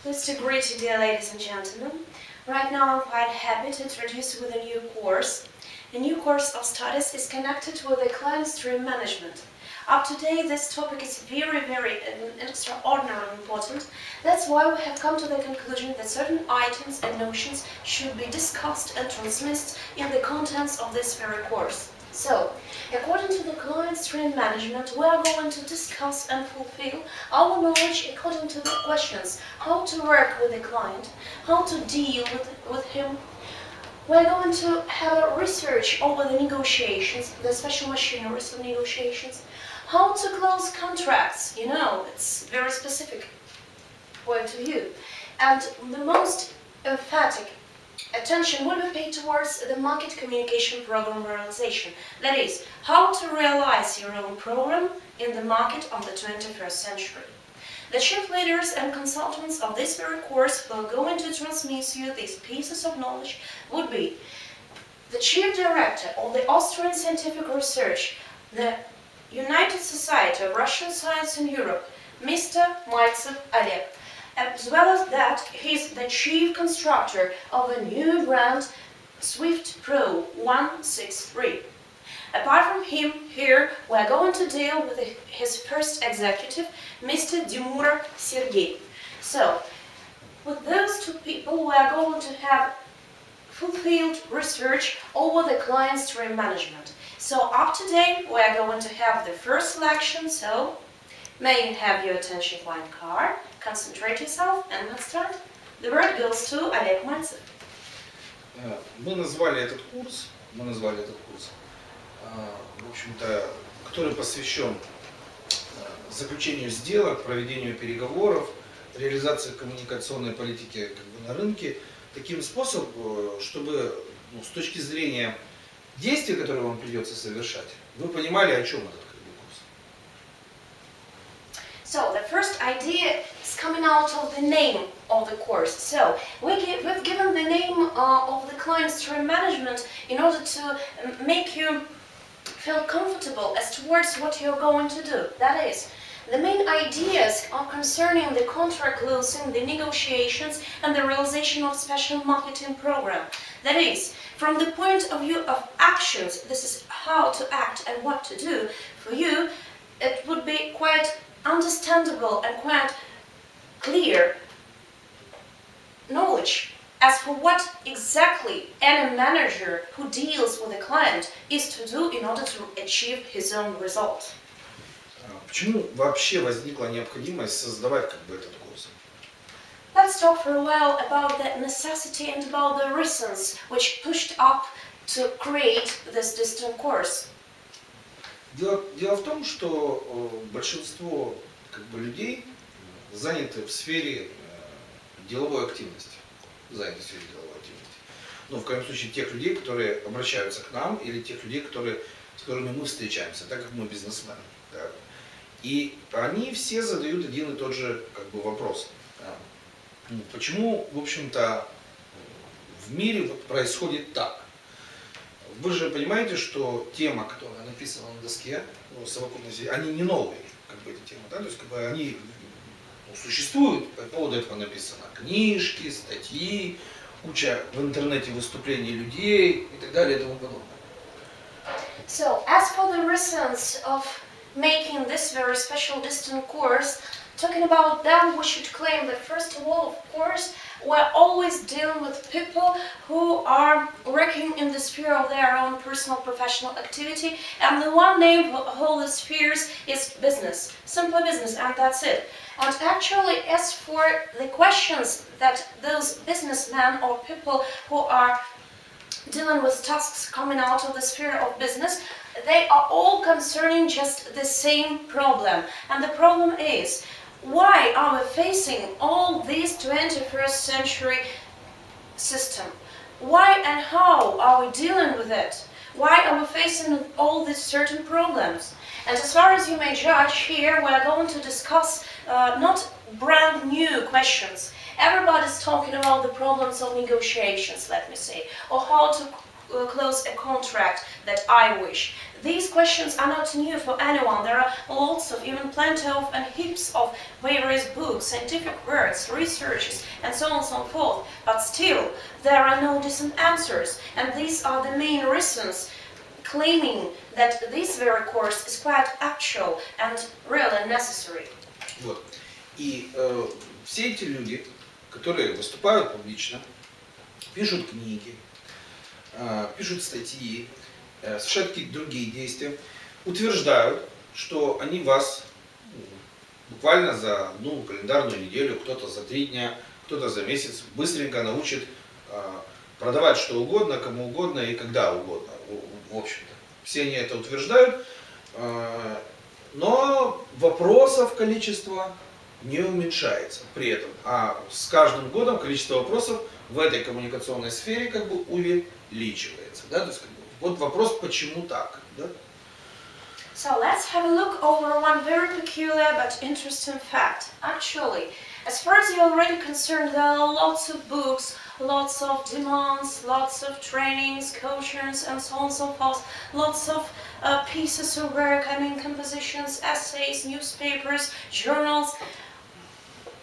Pleased to greet you, dear ladies and gentlemen. Right now I'm quite happy to introduce you with a new course. The new course of studies is connected with the client stream management. Up to date, this topic is very extraordinarily important. That's why we have come to the conclusion that certain items and notions should be discussed and transmitted in the contents of this very course. So, according to the client stream management, we are going to discuss and fulfill our knowledge according to the questions: how to work with the client, how to deal with him. We're going to have a research over the negotiations, the special machineries of negotiations, how to close contracts, it's very specific point of view. And the most emphatic attention will be paid towards the market communication program realization. That is, how to realize your own program in the market of the 21st century. The chief leaders and consultants of this very course who are going to transmit you these pieces of knowledge would be the chief director of the Austrian Scientific Research, the United Society of Russian Science in Europe, Mr. Maltsev Oleg. As well as that, he's the chief constructor of a new brand, Swift Pro 163. Apart from him, here we are going to deal with his first executive, Mr. Dimura Sergey. So, with those two people, we are going to have fulfilled research over the client stream management. So, up to date, we are going to have the first selection. So, may you have your attention client card, concentrate yourself, and let's start. The word goes to Oleg Maltsev. Мы назвали этот курс, в общем-то, который посвящен заключению сделок, проведению переговоров, реализации коммуникационной политики на рынке, таким способом, чтобы с точки зрения действий, которые вам придется совершать, вы понимали, о чем этот курс. So the first idea is coming out of the name of the course. So we've given the name of the client stream management in order to make you feel comfortable as towards what you're going to do. That is, the main ideas are concerning the contract closing, the negotiations, and the realization of special marketing program. That is, from the point of view of actions, this is how to act and what to do. For you, it would be quite understandable and quite clear knowledge as for what exactly any manager who deals with a client is to do in order to achieve his own result. Почему вообще возникла необходимость создавать этот курс? Let's talk for a while about the necessity and about the reasons which pushed up to create this distant course. Дело в том, что большинство людей заняты в сфере деловой активности. Ну, в крайнем случае, тех людей, которые обращаются к нам, или тех людей, с которыми мы встречаемся, так как мы бизнесмены. Да. И они все задают один и тот же вопрос. Почему, в общем-то, в мире происходит так? Вы же понимаете, что тема, которая написана на доске, совокупности, они не новые, эти темы, да? То есть, они существуют, по поводу этого написано книжки, статьи, куча в интернете выступлений людей и так далее и тому подобное. So, as for the reasons of making this very special distant course, talking about them, we should claim that first of all, of course, we're always dealing with people who are working in the sphere of their own personal professional activity, and the one name for all the spheres is business, simply business, and that's it. And actually, as for the questions that those businessmen or people who are dealing with tasks coming out of the sphere of business, they are all concerning just the same problem. And the problem is, why are we facing all this 21st century system? Why and how are we dealing with it? Why are we facing all these certain problems? And as far as you may judge, here we are going to discuss not brand new questions. Everybody's talking about the problems of negotiations, let me say, or how to close a contract that I wish? These questions are not new for anyone. There are lots of, even plenty of and heaps of various books, scientific works, researches, and so on and so forth. But still, there are no decent answers. And these are the main reasons claiming that this very course is quite actual and really necessary. Вот. И все эти люди, которые выступают публично, пишут книги, пишут статьи, совершают какие-то другие действия, утверждают, что они вас буквально за одну календарную неделю, кто-то за 3 дня, кто-то за месяц быстренько научит продавать что угодно, кому угодно и когда угодно. В общем-то, все они это утверждают, но вопросов количество не уменьшается при этом. А с каждым годом количество вопросов в этой коммуникационной сфере как бы увеличивается. Да? То есть, как бы, вот вопрос, почему так? Да? So let's have a look over one very peculiar but interesting fact. Actually, as far as you're already concerned, there are lots of books, lots of demands, lots of trainings, coachings, and so on and so forth, lots of pieces of work, compositions, essays, newspapers, journals,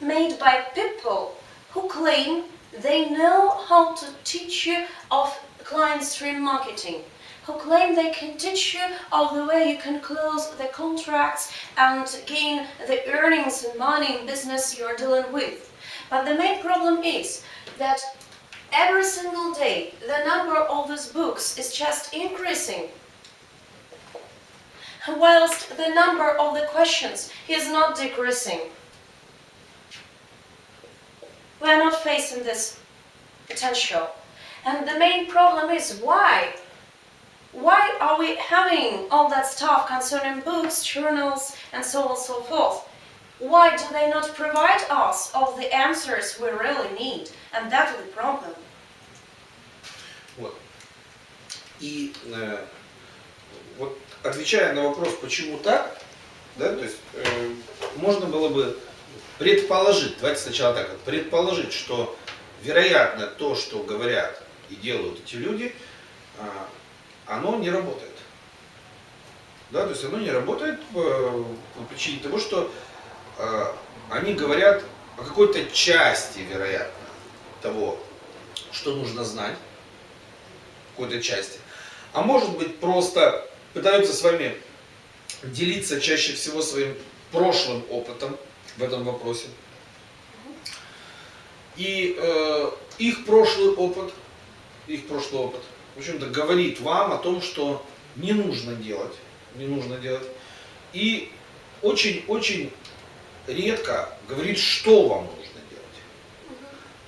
made by people who claim they know how to teach you of client stream marketing, who claim they can teach you of the way you can close the contracts and gain the earnings and money in business you're dealing with. But the main problem is that every single day the number of these books is just increasing, whilst the number of the questions is not decreasing. We are not facing this potential. And the main problem is why? Why are we having all that stuff concerning books, journals, and so on and so forth? Why do they not provide us all the answers we really need? And that's the problem. Вот. И вот отвечая на вопрос, почему так, да, то есть можно было бы предположить, давайте сначала так, предположить, что вероятно то, что говорят и делают эти люди, оно не работает. Да, то есть оно не работает по причине того, что они говорят о какой-то части, вероятно, того, что нужно знать, какой-то части. А может быть, просто пытаются с вами делиться чаще всего своим прошлым опытом в этом вопросе. И их прошлый опыт, в общем-то, говорит вам о том, что не нужно делать. И очень-очень редко говорит, что вам нужно делать.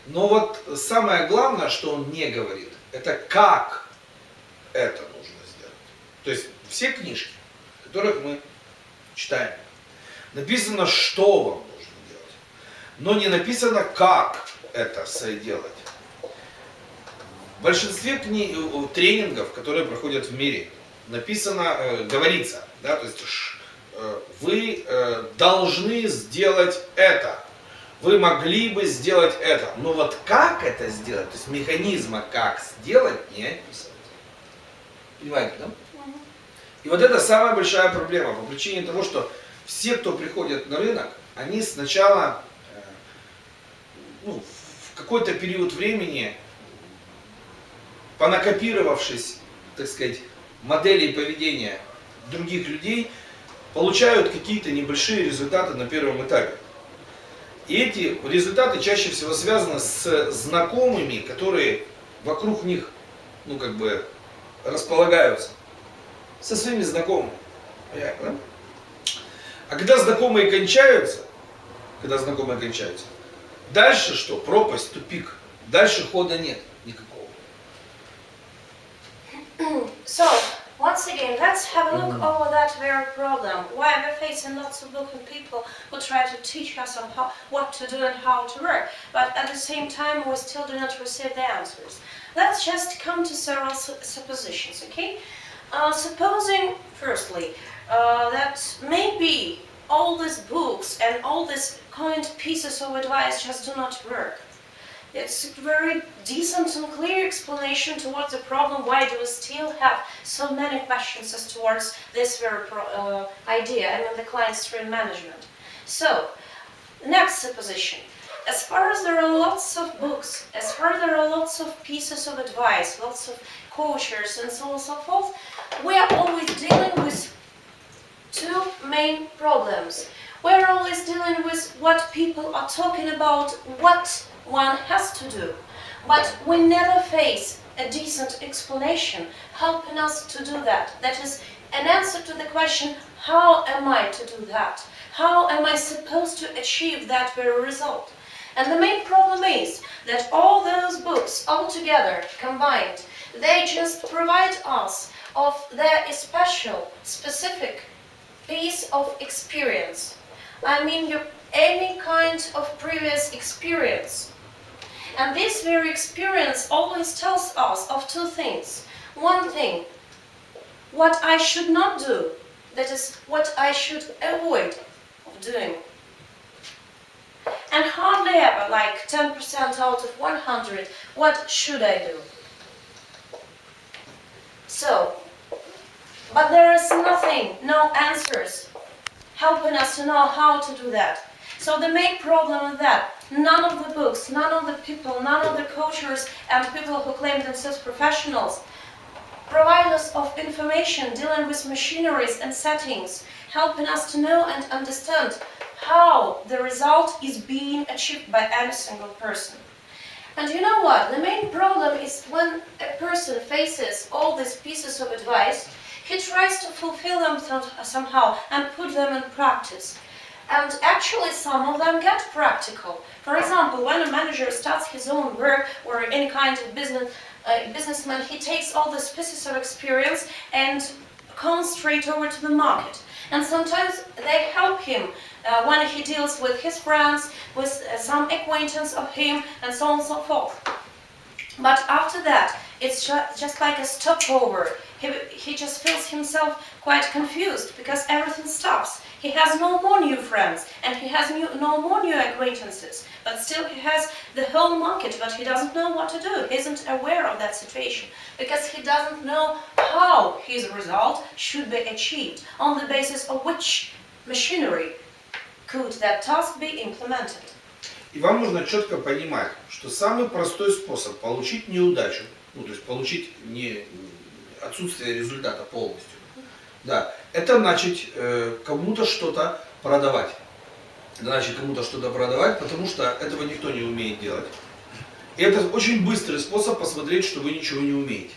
Но вот самое главное, что он не говорит, это как это нужно сделать. То есть все книжки, которых мы читаем, написано, что вам нужно делать, но не написано, как это сделать. В большинстве тренингов, которые проходят в мире, написано, говорится, да, то есть вы должны сделать это, вы могли бы сделать это, но вот как это сделать, то есть механизма, как сделать, не описывать. Понимаете, да? И вот это самая большая проблема по причине того, что все, кто приходят на рынок, они сначала в какой-то период времени, понакопировавшись, так сказать, моделей поведения других людей, получают какие-то небольшие результаты на первом этапе. И эти результаты чаще всего связаны с знакомыми, которые вокруг них, располагаются. Со своими знакомыми. Понятно? А когда знакомые кончаются, дальше что? Пропасть, тупик. Дальше хода нет никакого. So, once again, let's have a look over that very problem. Why we're facing lots of books and people who try to teach us on what to do and how to work, but at the same time we still do not receive the answers. Let's just come to several suppositions, okay? Supposing, firstly, that maybe all these books and all these coined pieces of advice just do not work. It's a very decent and clear explanation towards the problem. Why do we still have so many questions as towards this very idea, I mean the client stream management. So, next supposition. As far as there are lots of books, as far as there are lots of pieces of advice, lots of coaches and so on and so forth, we are always dealing with two main problems. We're always dealing with what people are talking about, what one has to do. But we never face a decent explanation helping us to do that. That is an answer to the question, how am I to do that? How am I supposed to achieve that very result? And the main problem is that all those books all together, combined, they just provide us of their special, specific piece of experience. I mean, any kind of previous experience. And this very experience always tells us of two things. One thing, what I should not do, that is, what I should avoid of doing. And hardly ever, like 10% out of 100, what should I do? So, but there is nothing, no answers helping us to know how to do that. So the main problem is that none of the books, none of the people, none of the coaches and people who claim themselves professionals provide us of information dealing with machineries and settings, helping us to know and understand how the result is being achieved by any single person. And you know what? The main problem is when a person faces all these pieces of advice, he tries to fulfill them somehow and put them in practice. And actually some of them get practical. For example, when a manager starts his own work or any kind of businessman, he takes all these pieces of experience and comes straight over to the market. And sometimes they help him when he deals with his friends, with some acquaintance of him, and so on and so forth. But after that, it's just like a stopover. He just feels himself quite confused because everything stops. He has no more new friends and he has no more new acquaintances. But still he has the whole market, but he doesn't know what to do. He isn't aware of that situation because he doesn't know how his result should be achieved, on the basis of which machinery could that task be implemented. И вам нужно четко понимать, что самый простой способ получить неудачу, ну, то есть получить отсутствие результата полностью, да, это начать кому-то что-то продавать. Это начать кому-то что-то продавать, потому что этого никто не умеет делать. И это очень быстрый способ посмотреть, что вы ничего не умеете.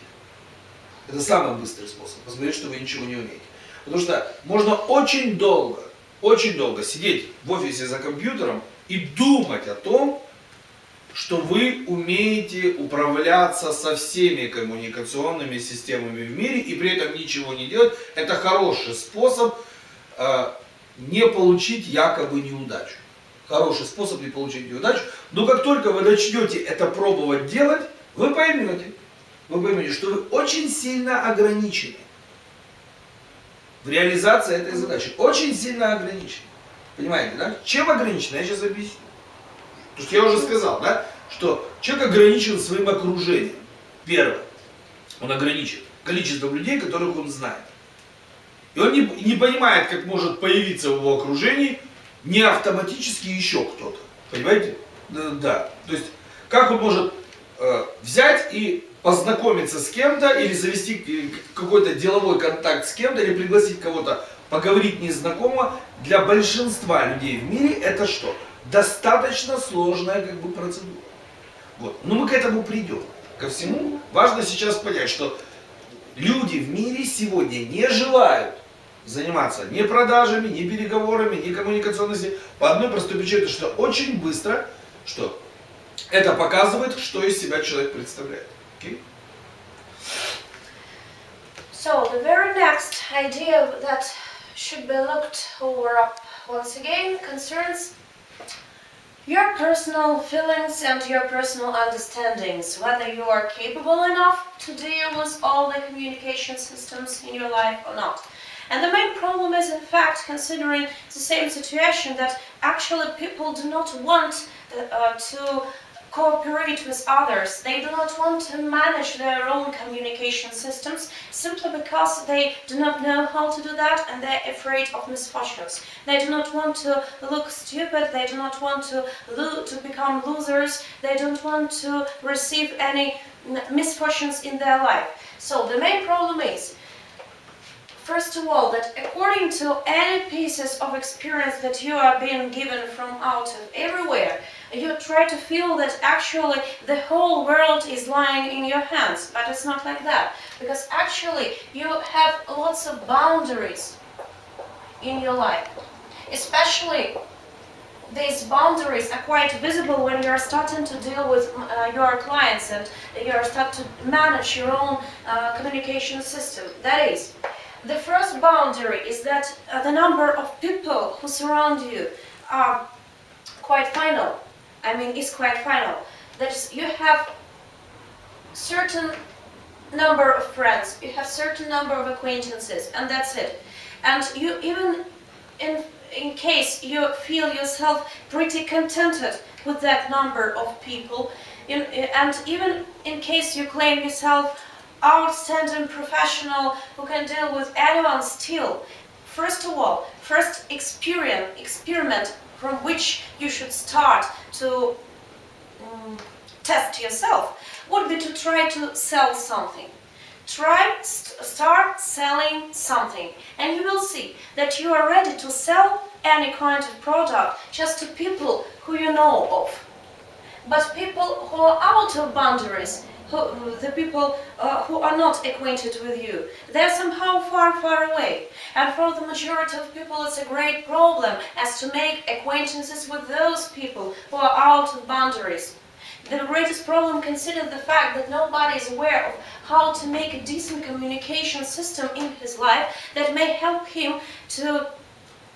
Это самый быстрый способ посмотреть, что вы ничего не умеете. Потому что можно очень долго сидеть в офисе за компьютером и думать о том, что вы умеете управляться со всеми коммуникационными системами в мире и при этом ничего не делать. Это хороший способ не получить якобы неудачу. Хороший способ не получить неудачу. Но как только вы начнете это пробовать делать, вы поймете, что вы очень сильно ограничены в реализации этой задачи. Очень сильно ограничены. Понимаете, да? Чем ограничены? Я сейчас объясню. Потому что я уже сказал, да, что человек ограничен своим окружением. Первое. Он ограничен количеством людей, которых он знает. И он не понимает, как может появиться в его окружении не автоматически еще кто-то. Понимаете? Да. То есть, как он может взять и познакомиться с кем-то, или завести какой-то деловой контакт с кем-то, или пригласить кого-то поговорить незнакомого. Для большинства людей в мире это что? Достаточно сложная процедура. Вот. Но мы к этому придем. Ко всему важно сейчас понять, что люди в мире сегодня не желают заниматься ни продажами, ни переговорами, ни коммуникационной, по одной простой причине, что очень быстро, что это показывает, что из себя человек представляет. Okay? So the very next idea that should be looked over up once again concerns your personal feelings and your personal understandings, whether you are capable enough to deal with all the communication systems in your life or not. And the main problem is, in fact, considering the same situation, that actually people do not want to cooperate with others. They do not want to manage their own communication systems simply because they do not know how to do that and they're afraid of misfortunes. They do not want to look stupid, they do not want to become losers, they don't want to receive any misfortunes in their life. So the main problem is, first of all, that according to any pieces of experience that you are being given from out of everywhere, you try to feel that actually the whole world is lying in your hands, but it's not like that. Because actually you have lots of boundaries in your life. Especially these boundaries are quite visible when you are starting to deal with your clients and you are starting to manage your own communication system. That is, the first boundary is that the number of people who surround you are quite final. I mean, is quite final. That is, you have certain number of friends, you have certain number of acquaintances, and that's it. And you even, in case you feel yourself pretty contented with that number of people, and even in case you claim yourself outstanding professional who can deal with anyone still, first of all, first experiment from which you should start to test yourself would be to try to sell something. Start selling something, and you will see that you are ready to sell any kind of product just to people who you know of. But people who are out of boundaries, the people who are not acquainted with you, they're somehow far, far away. And for the majority of people it's a great problem as to make acquaintances with those people who are out of boundaries. The greatest problem considers the fact that nobody is aware of how to make a decent communication system in his life that may help him to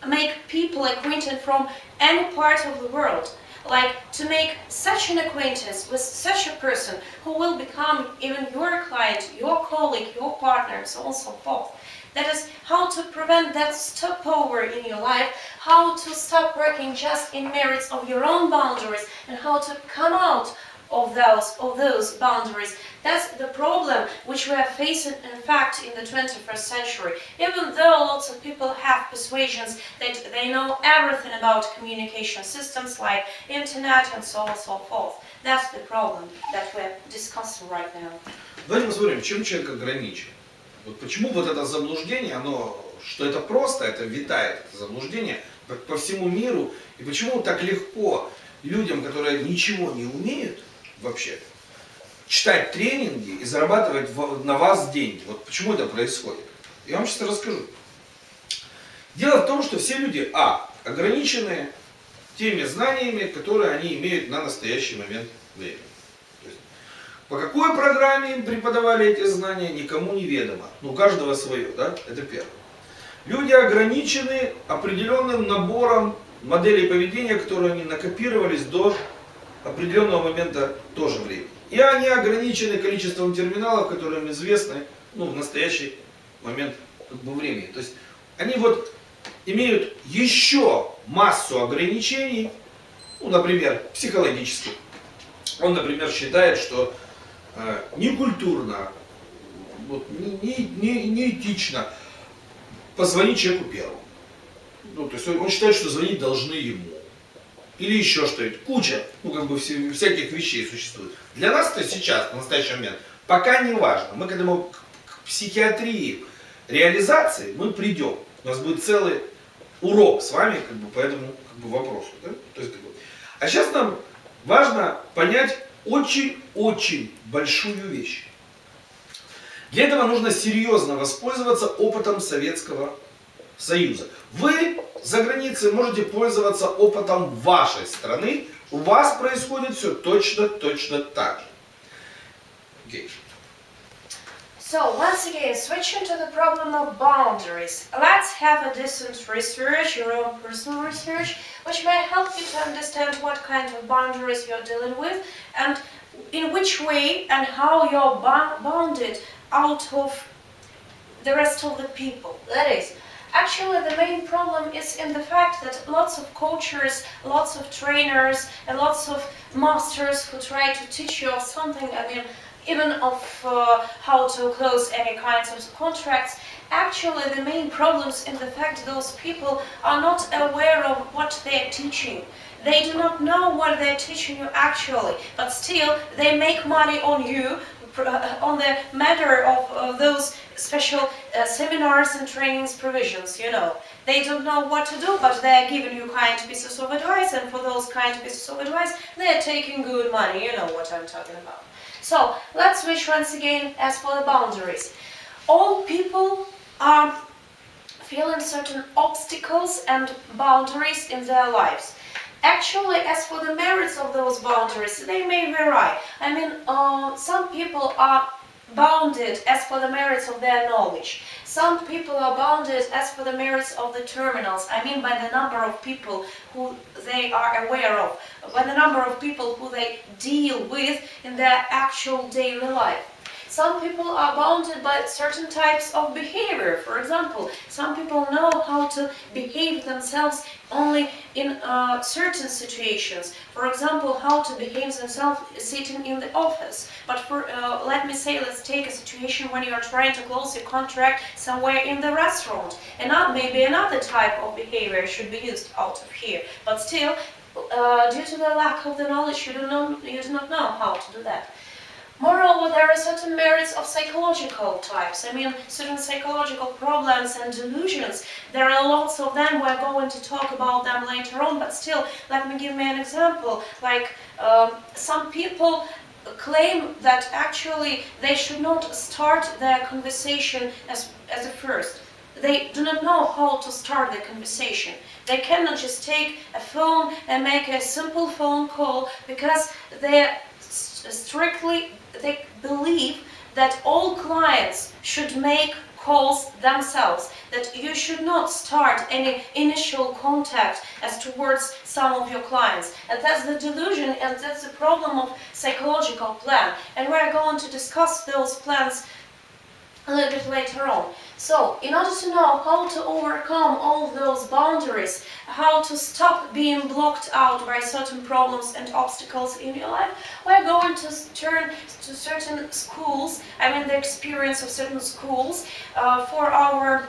make people acquainted from any part of the world. Like to make such an acquaintance with such a person who will become even your client, your colleague, your partner, and so on and so forth. That is, how to prevent that stopover in your life, how to stop working just in merits of your own boundaries, and how to come out of those boundaries. That's the problem which we are facing, in fact, in the 21st century. Even though lots of people have persuasions that they know everything about communication systems like internet and so on and so forth. That's the problem that we're discussing right now. Давайте посмотрим, чем человек ограничен. Вот почему вот это заблуждение, оно, что это просто, это витает, это заблуждение по всему миру, и почему так легко людям, которые ничего не умеют вообще, читать тренинги и зарабатывать на вас деньги. Вот почему это происходит. Я вам сейчас расскажу. Дело в том, что все люди, ограничены теми знаниями, которые они имеют на настоящий момент времени. То есть, по какой программе им преподавали эти знания, никому не ведомо. Ну, у каждого свое, да? Это первое. Люди ограничены определенным набором моделей поведения, которые они накопировались до определенного момента тоже времени. И они ограничены количеством терминалов, которые им известны, в настоящий момент времени. То есть они вот имеют еще массу ограничений, например, психологических. Он, например, считает, что некультурно, не этично позвонить человеку первому. То есть он считает, что звонить должны ему. Или еще что-нибудь. Куча, всяких вещей существует. Для нас-то сейчас, в настоящий момент, пока не важно. Мы к этому, к психиатрии, реализации мы придем. У нас будет целый урок с вами по этому вопросу. Да? То есть, а сейчас нам важно понять очень-очень большую вещь. Для этого нужно серьезно воспользоваться опытом Советского Союза. Вы за границей можете пользоваться опытом вашей страны. У вас происходит все точно так же. Okay. So, once again, switching to the problem of boundaries. Let's have a decent research, your own personal research, which may help you to understand what kind of boundaries you're dealing with and in which way and how you're bounded out of the rest of the people. That is, Actually, the main problem is in the fact that lots of coaches, lots of trainers, and lots of masters who try to teach you of something, I mean, even of how to close any kinds of contracts, actually the main problems in the fact those people are not aware of what they are teaching. They do not know what they are teaching you actually, but still they make money on you, on the matter of those special seminars and trainings provisions, you know. They don't know what to do, but they are giving you kind pieces of advice, and for those kind pieces of advice, they are taking good money, you know what I'm talking about. So, let's switch once again as for the boundaries. All people are feeling certain obstacles and boundaries in their lives. Actually, as for the merits of those boundaries, they may vary. I mean, some people are bounded as for the merits of their knowledge. Some people are bounded as for the merits of the terminals. I mean by the number of people who they are aware of, by the number of people who they deal with in their actual daily life. Some people are bounded by certain types of behavior. For example, some people know how to behave themselves only in certain situations. For example, how to behave themselves sitting in the office. But let's take a situation when you are trying to close your contract somewhere in the restaurant. And maybe another type of behavior should be used out of here. But still, due to the lack of the knowledge, you do not know how to do that. Moreover, there are certain merits of psychological types. I mean, certain psychological problems and delusions. There are lots of them. We're going to talk about them later on, but still, let me give me an example. Like, some people claim that actually they should not start their conversation as a first. They do not know how to start the conversation. They cannot just take a phone and make a simple phone call because they believe that all clients should make calls themselves, that you should not start any initial contact as towards some of your clients. And that's the delusion, and that's the problem of psychological plan. And we're going to discuss those plans a little bit later on. So, in order to know how to overcome all those boundaries, how to stop being blocked out by certain problems and obstacles in your life, we're going to turn to certain schools, I mean the experience of certain schools for our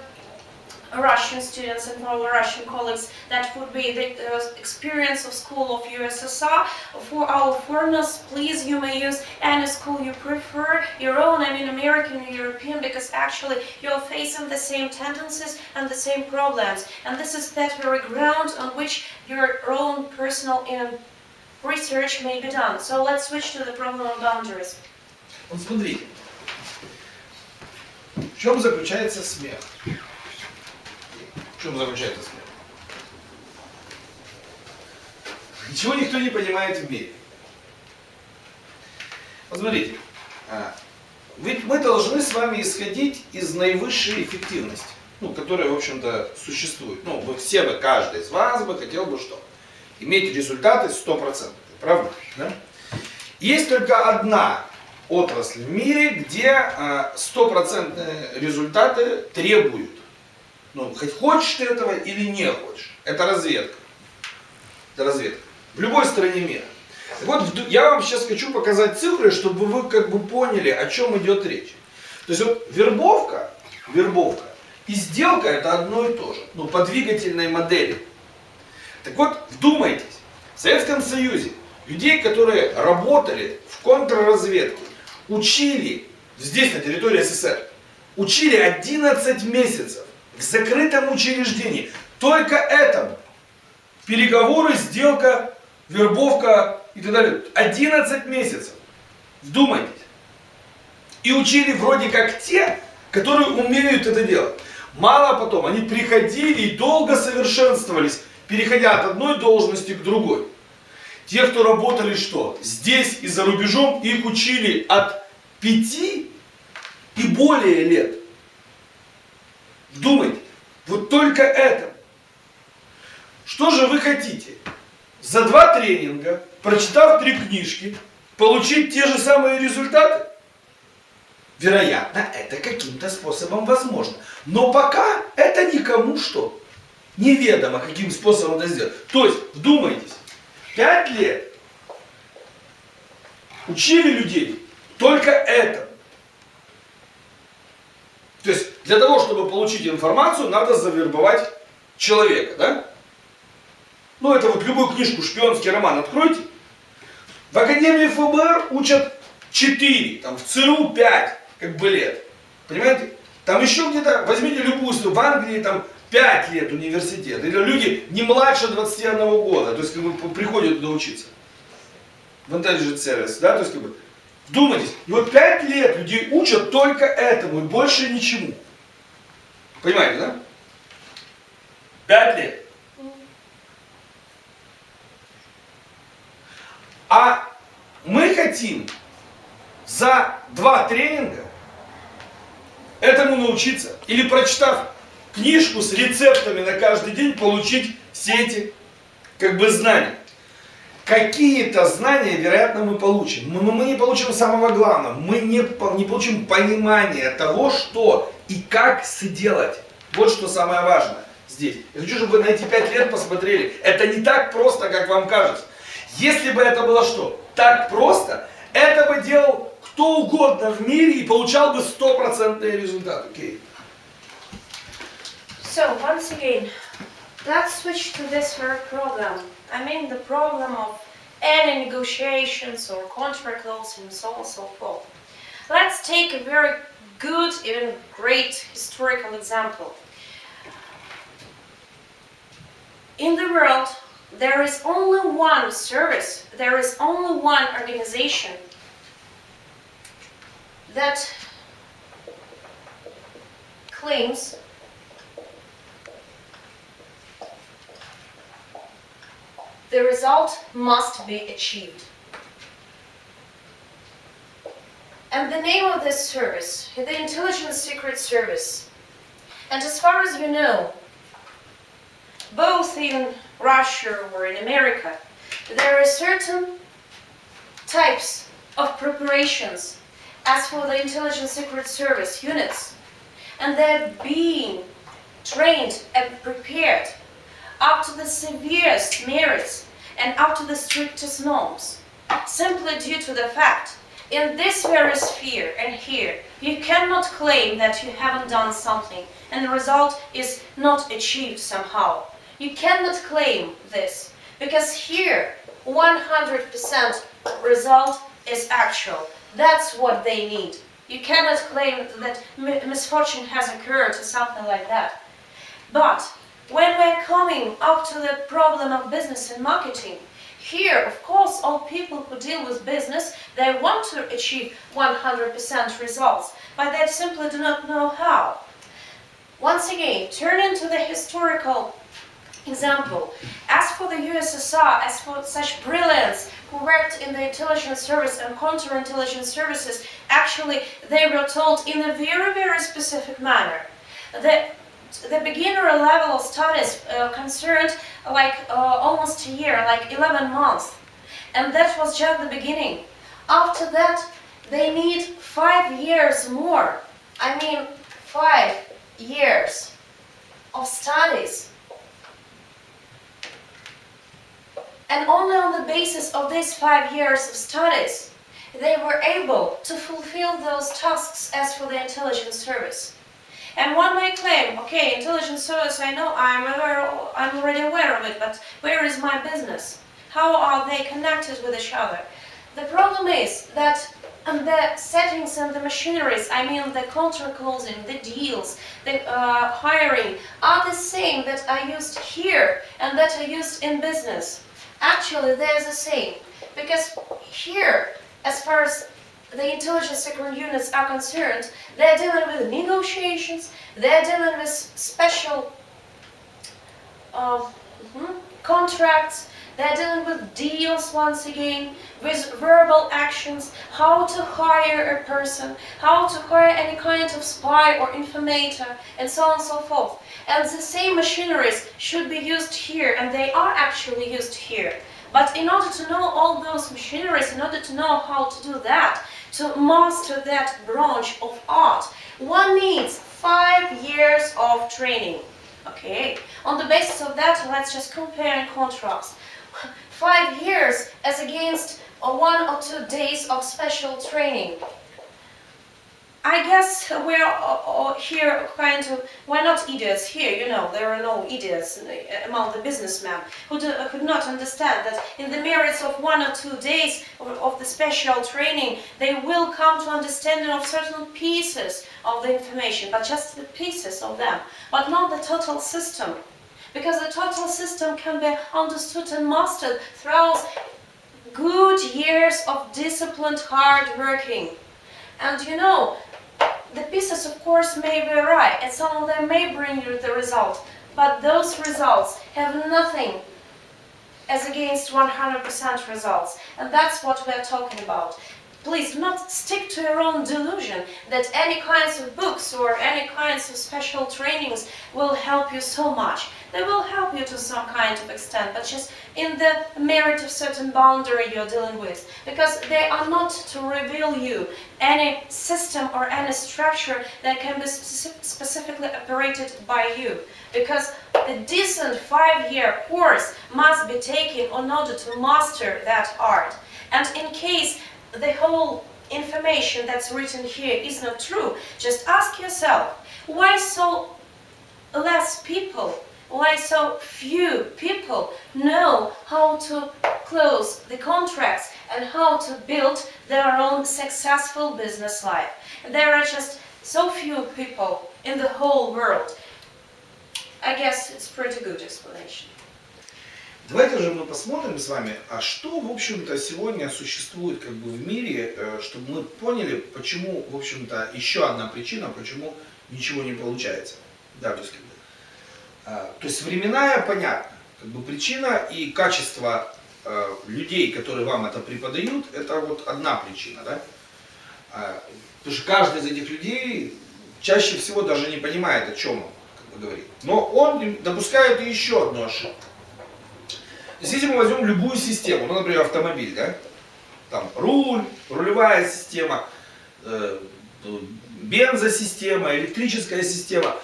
Russian students and for our Russian colleagues. That would be the experience of school of USSR. For our foreigners, please, you may use any school you prefer, your own, I mean American or European, because actually you're facing the same tendencies and the same problems. And this is that very ground on which your own personal research may be done. So let's switch to the problem of boundaries. Вот смотрите, в чем заключается смех? В чем заключается смех? Ничего никто не понимает в мире. Посмотрите, ведь мы должны с вами исходить из наивысшей эффективности, которая, в общем-то, существует. Каждый из вас бы хотел бы что? Иметь результаты 100%, правда? Да? Есть только одна отрасль в мире, где 100% результаты требуют. Хоть хочешь ты этого или не хочешь. Это разведка. Это разведка. В любой стране мира. Вот я вам сейчас хочу показать цифры, чтобы вы поняли, о чем идет речь. То есть вот вербовка и сделка это одно и то же. По двигательной модели. Так вот, вдумайтесь. В Советском Союзе людей, которые работали в контрразведке, учили, здесь на территории СССР, учили 11 месяцев. В закрытом учреждении. Только этому. Переговоры, сделка, вербовка и так далее. 11 месяцев. Вдумайтесь. И учили вроде как те, которые умеют это делать. Мало потом, они приходили и долго совершенствовались, переходя от одной должности к другой. Те, кто работали что? Здесь и за рубежом, их учили от 5 и более лет. Вдумайтесь, вот только это. Что же вы хотите? За 2 тренинга, прочитав 3 книжки, получить те же самые результаты? вероятно, это каким-то способом возможно. Но пока это никому что? Неведомо, каким способом это сделать. То есть, вдумайтесь, 5 лет учили людей только этому. То есть, для того, чтобы получить информацию, надо завербовать человека, да? Ну, это вот любую книжку, шпионский роман откройте. В Академии ФБР учат 4, там в ЦРУ 5, как бы лет. Понимаете? Там еще где-то, возьмите любую страну, в Англии там 5 лет университет. Или люди не младше 21 года, то есть как бы приходят туда учиться. В Intelligence Service, да, то есть как бы, вдумайтесь, и вот 5 лет людей учат только этому и больше ничему. Понимаете, да? 5 лет. А мы хотим за 2 тренинга этому научиться. Или прочитав книжку с рецептами на каждый день, получить все эти как бы знания. Какие-то знания, вероятно, мы получим. Но мы не получим самого главного. Мы не получим понимания того, что и как сделать. Вот что самое важное здесь. Я хочу, чтобы вы на эти 5 лет посмотрели. Это не так просто, как вам кажется. Если бы это было что? Так просто, это бы делал кто угодно в мире и получал бы 100% результат. Okay. So, once again, let's switch to this very problem. I mean the problem of any negotiations or contract closing and so on and so forth. Let's take a very good, even great historical example. In the world, there is only one service, there is only one organization that claims the result must be achieved. And the name of this service is the Intelligence Secret Service. And as far as you know, both in Russia or in America, there are certain types of preparations as for the Intelligence Secret Service units, and they're being trained and prepared up to the severest merits and up to the strictest norms, simply due to the fact, in this very sphere and here, you cannot claim that you haven't done something and the result is not achieved somehow. You cannot claim this, because here 100% result is actual. That's what they need. You cannot claim that misfortune has occurred or something like that. But when we're coming up to the problem of business and marketing, here, of course, all people who deal with business, they want to achieve 100% results, but they simply do not know how. Once again, turn into the historical example. As for the USSR, as for such brilliance who worked in the intelligence service and counterintelligence services, actually they were told in a very, very specific manner. The beginner level of studies concerned like almost a year, like 11 months. And that was just the beginning. After that, they need 5 years more. I mean, 5 years of studies. And only on the basis of these 5 years of studies, they were able to fulfill those tasks as for the intelligence service. And one may claim, okay, intelligence service, I know, I'm already aware of it, but where is my business? How are they connected with each other? The problem is that the settings and the machineries, I mean the contract closing, the deals, the hiring, are the same that are used here and that are used in business. Actually, they're the same, because here, as far as the intelligence secret units are concerned, they're dealing with negotiations, they're dealing with special contracts, they're dealing with deals once again, with verbal actions, how to hire a person, how to hire any kind of spy or informator, and so on and so forth. And the same machineries should be used here, and they are actually used here. But in order to know all those machineries, in order to know how to do that, to master that branch of art, one needs 5 years of training. Okay, on the basis of that, let's just compare and contrast. 5 years as against 1 or 2 days of special training. I guess we're here we're not idiots here, you know, there are no idiots among the businessmen who could not understand that in the merits of 1 or 2 days of the special training, they will come to understanding of certain pieces of the information, but just the pieces of them, but not the total system. Because the total system can be understood and mastered throughout good years of disciplined hard working. And you know, the pieces of course may vary and some of them may bring you the result, but those results have nothing as against 100% results. And that's what we're talking about. Please do not stick to your own delusion that any kinds of books or any kinds of special trainings will help you so much. They will help you to some kind of extent, but just in the merit of certain boundary you're dealing with. Because they are not to reveal you any system or any structure that can be specifically operated by you. Because a decent 5-year course must be taken in order to master that art. And in case the whole information that's written here is not true, just ask yourself, why so less people, why so few people know how to close the contracts and how to build their own successful business life? There are just so few people in the whole world. I guess it's a pretty good explanation. Давайте же мы посмотрим с вами, а что, в общем-то, сегодня существует как бы в мире, чтобы мы поняли, почему, в общем-то, еще одна причина, почему ничего не получается. Да, то есть, то есть временная, понятно, как бы причина и качество людей, которые вам это преподают, это вот одна причина, да? Потому что каждый из этих людей чаще всего даже не понимает, о чем он как бы говорит. Но он допускает еще одну ошибку. Если мы возьмем любую систему, ну, например, автомобиль, да? Там руль, рулевая система, бензосистема, электрическая система,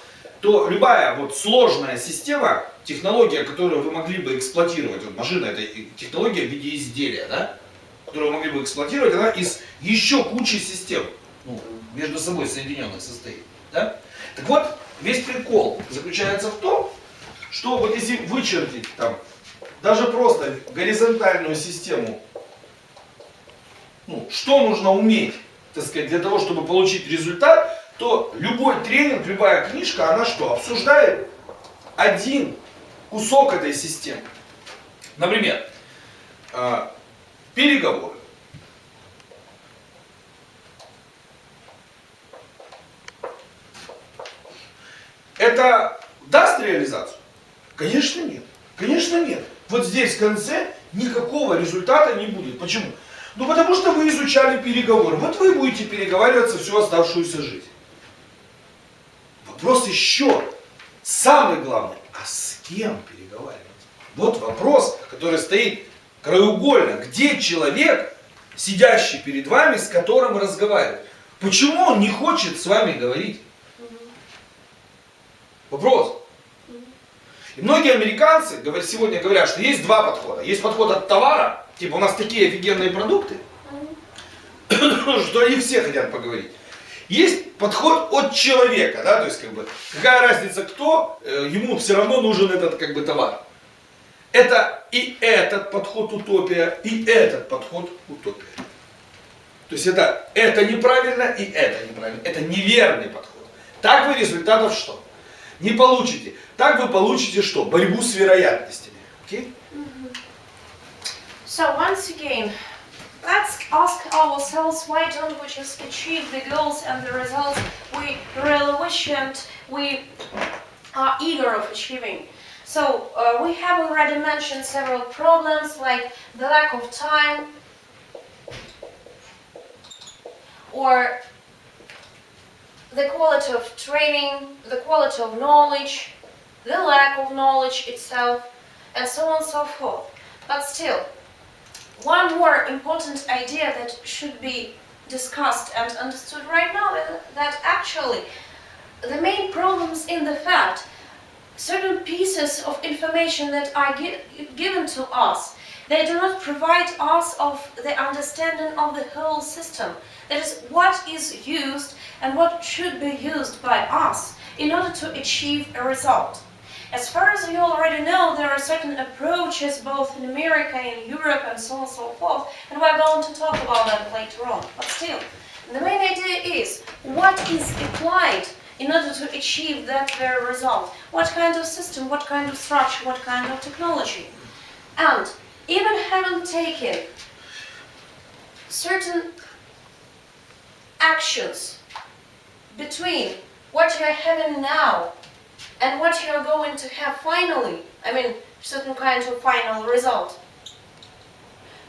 то любая вот сложная система, технология, которую вы могли бы эксплуатировать, вот машина это технология в виде изделия, да? Которую вы могли бы эксплуатировать, она из еще кучи систем, ну, между собой соединенных состоит, да? Так вот, весь прикол заключается в том, что вот если вычертить там даже просто горизонтальную систему, ну, что нужно уметь, так сказать, для того, чтобы получить результат, то любой тренинг, любая книжка, она что, обсуждает один кусок этой системы. Например, переговоры. Это даст реализацию? Конечно нет. Конечно нет. Вот здесь в конце никакого результата не будет. Почему? Ну потому что вы изучали переговоры. Вот вы будете переговариваться всю оставшуюся жизнь. Вопрос еще. Самый главный. А с кем переговариваться? Вот вопрос, который стоит краеугольно. Где человек, сидящий перед вами, с которым разговаривать? Почему он не хочет с вами говорить? Вопрос. И многие американцы сегодня говорят, что есть два подхода. Есть подход от товара, типа у нас такие офигенные продукты, что они все хотят поговорить. Есть подход от человека, да, то есть как бы какая разница кто, ему все равно нужен этот как бы товар. Это и этот подход утопия, и этот подход утопия. То есть это неправильно и это неправильно. Это неверный подход. Так вы результатов что? Не получите. Так вы получите что? Борьбу с вероятностями. Okay? So once again, let's ask ourselves, why don't we just achieve the goals and the results we really wish and we are eager of achieving? So we have already mentioned several problems like the lack of time or the quality of training, the quality of knowledge, the lack of knowledge itself, and so on and so forth. But still, one more important idea that should be discussed and understood right now is that actually the main problems in the fact certain pieces of information that are given to us, they do not provide us of the understanding of the whole system. That is, what is used and what should be used by us in order to achieve a result. As far as you already know, there are certain approaches both in America, in Europe, and so on and so forth, and we're going to talk about that later on. But still, the main idea is what is applied in order to achieve that very result. What kind of system, what kind of structure, what kind of technology. And even having taken certain actions between what you're having now and what you're going to have finally, I mean, certain kind of final result.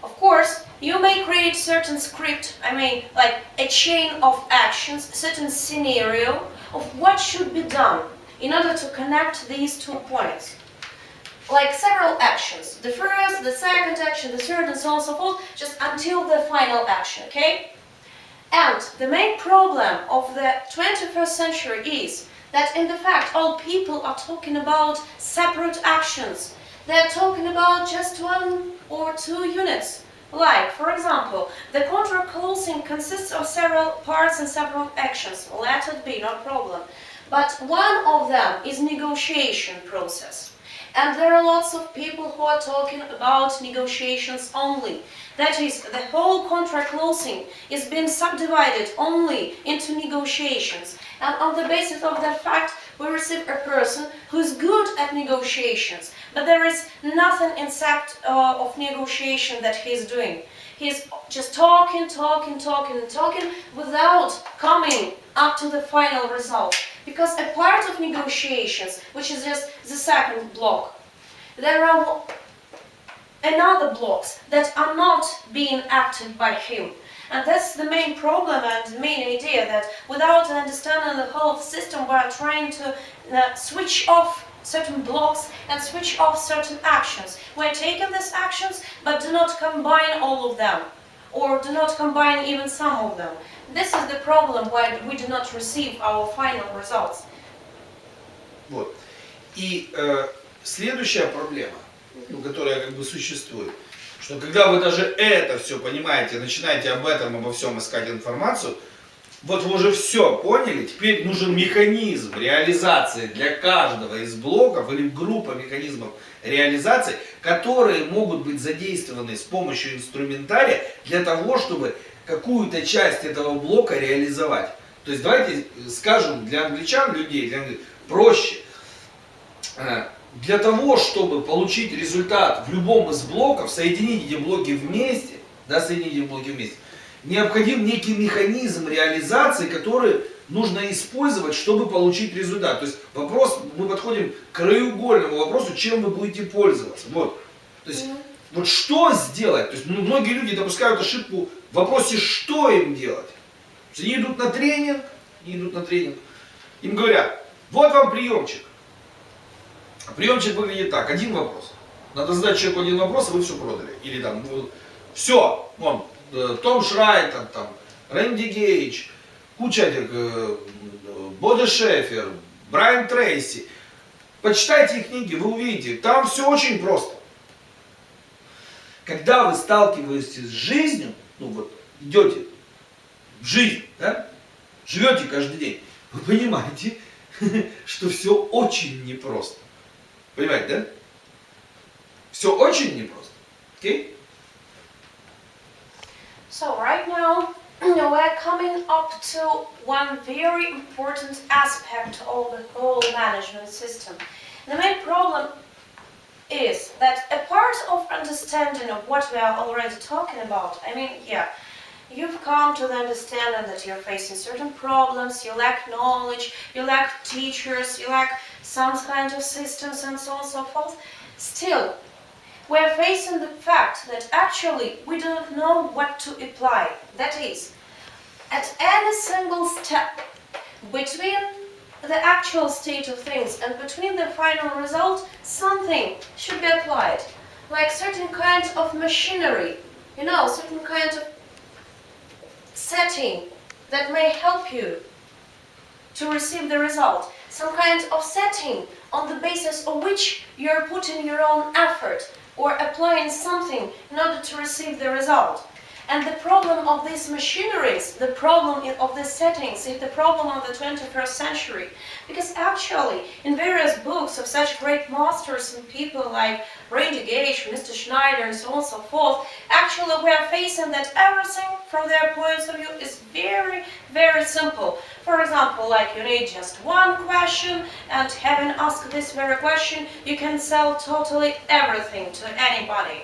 Of course, you may create certain script, I mean, like a chain of actions, a certain scenario of what should be done in order to connect these 2 points. Like several actions, the first, the second action, the third, and so on and so forth, just until the final action, okay? And the main problem of the 21st century is that in the fact all people are talking about separate actions. They're talking about just 1 or 2 units. Like, for example, the contract closing consists of several parts and several actions. Let it be, no problem. But one of them is negotiation process. And there are lots of people who are talking about negotiations only. That is, the whole contract closing is being subdivided only into negotiations. And on the basis of that fact, we receive a person who is good at negotiations, but there is nothing in fact of negotiation that he is doing. He is just talking without coming up to the final result. Because a part of negotiations, which is just the second block, there are another blocks that are not being acted by him. And that's the main problem and the main idea, that without understanding the whole system, we are trying to switch off certain blocks and switch off certain actions. We're taking these actions, but do not combine all of them, or do not combine even some of them. This is the problem why we do not receive our final results. Вот. И следующая проблема, которая как бы существует, что когда вы даже это все понимаете, начинаете обо всем искать информацию, вот вы уже все поняли, теперь нужен механизм реализации для каждого из блоков или группа механизмов реализации, которые могут быть задействованы с помощью инструментария для того, чтобы какую-то часть этого блока реализовать. То есть давайте скажем для англичан, людей, проще. Для того, чтобы получить результат в любом из блоков, соединить эти блоки вместе, необходим некий механизм реализации, который нужно использовать, чтобы получить результат. То есть вопрос, мы подходим к краеугольному вопросу, чем вы будете пользоваться. Вот. То есть вот что сделать? То есть многие люди допускают ошибку в вопросе, что им делать. Они идут на тренинг, им говорят, вот вам приемчик. Приемчик выглядит так, один вопрос. Надо задать человеку один вопрос, и вы все продали. Или там, все, вон, Том Шрайтер, там, Рэнди Гейдж, куча этих, Боди Шефер, Брайан Трейси. Почитайте их книги, вы увидите, там все очень просто. Когда вы сталкиваетесь с жизнью, идете в жизнь, да, живете каждый день, вы понимаете, что все очень непросто. Понимаете, да? Все очень непросто. Okay? So right now we're coming up to one very important aspect of the whole management system. The main problem is that a part of understanding of what we are already talking about, I mean, yeah, you've come to the understanding that you're facing certain problems, you lack knowledge, you lack teachers, you lack some kind of systems and so on and so forth. Still, we're facing the fact that actually we do not know what to apply. That is, at any single step between the actual state of things and between the final result, something should be applied. Like certain kind of machinery, certain kind of setting that may help you to receive the result. Some kind of setting on the basis of which you're putting your own effort or applying something in order to receive the result. And the problem of these machineries, the problem of these settings is the problem of the 21st century. Because actually, in various books of such great masters and people like Randy Gage, Mr. Schneider, and so on and so forth, actually we are facing that everything from their points of view is very, very simple. For example, like you need just one question, and having asked this very question, you can sell totally everything to anybody.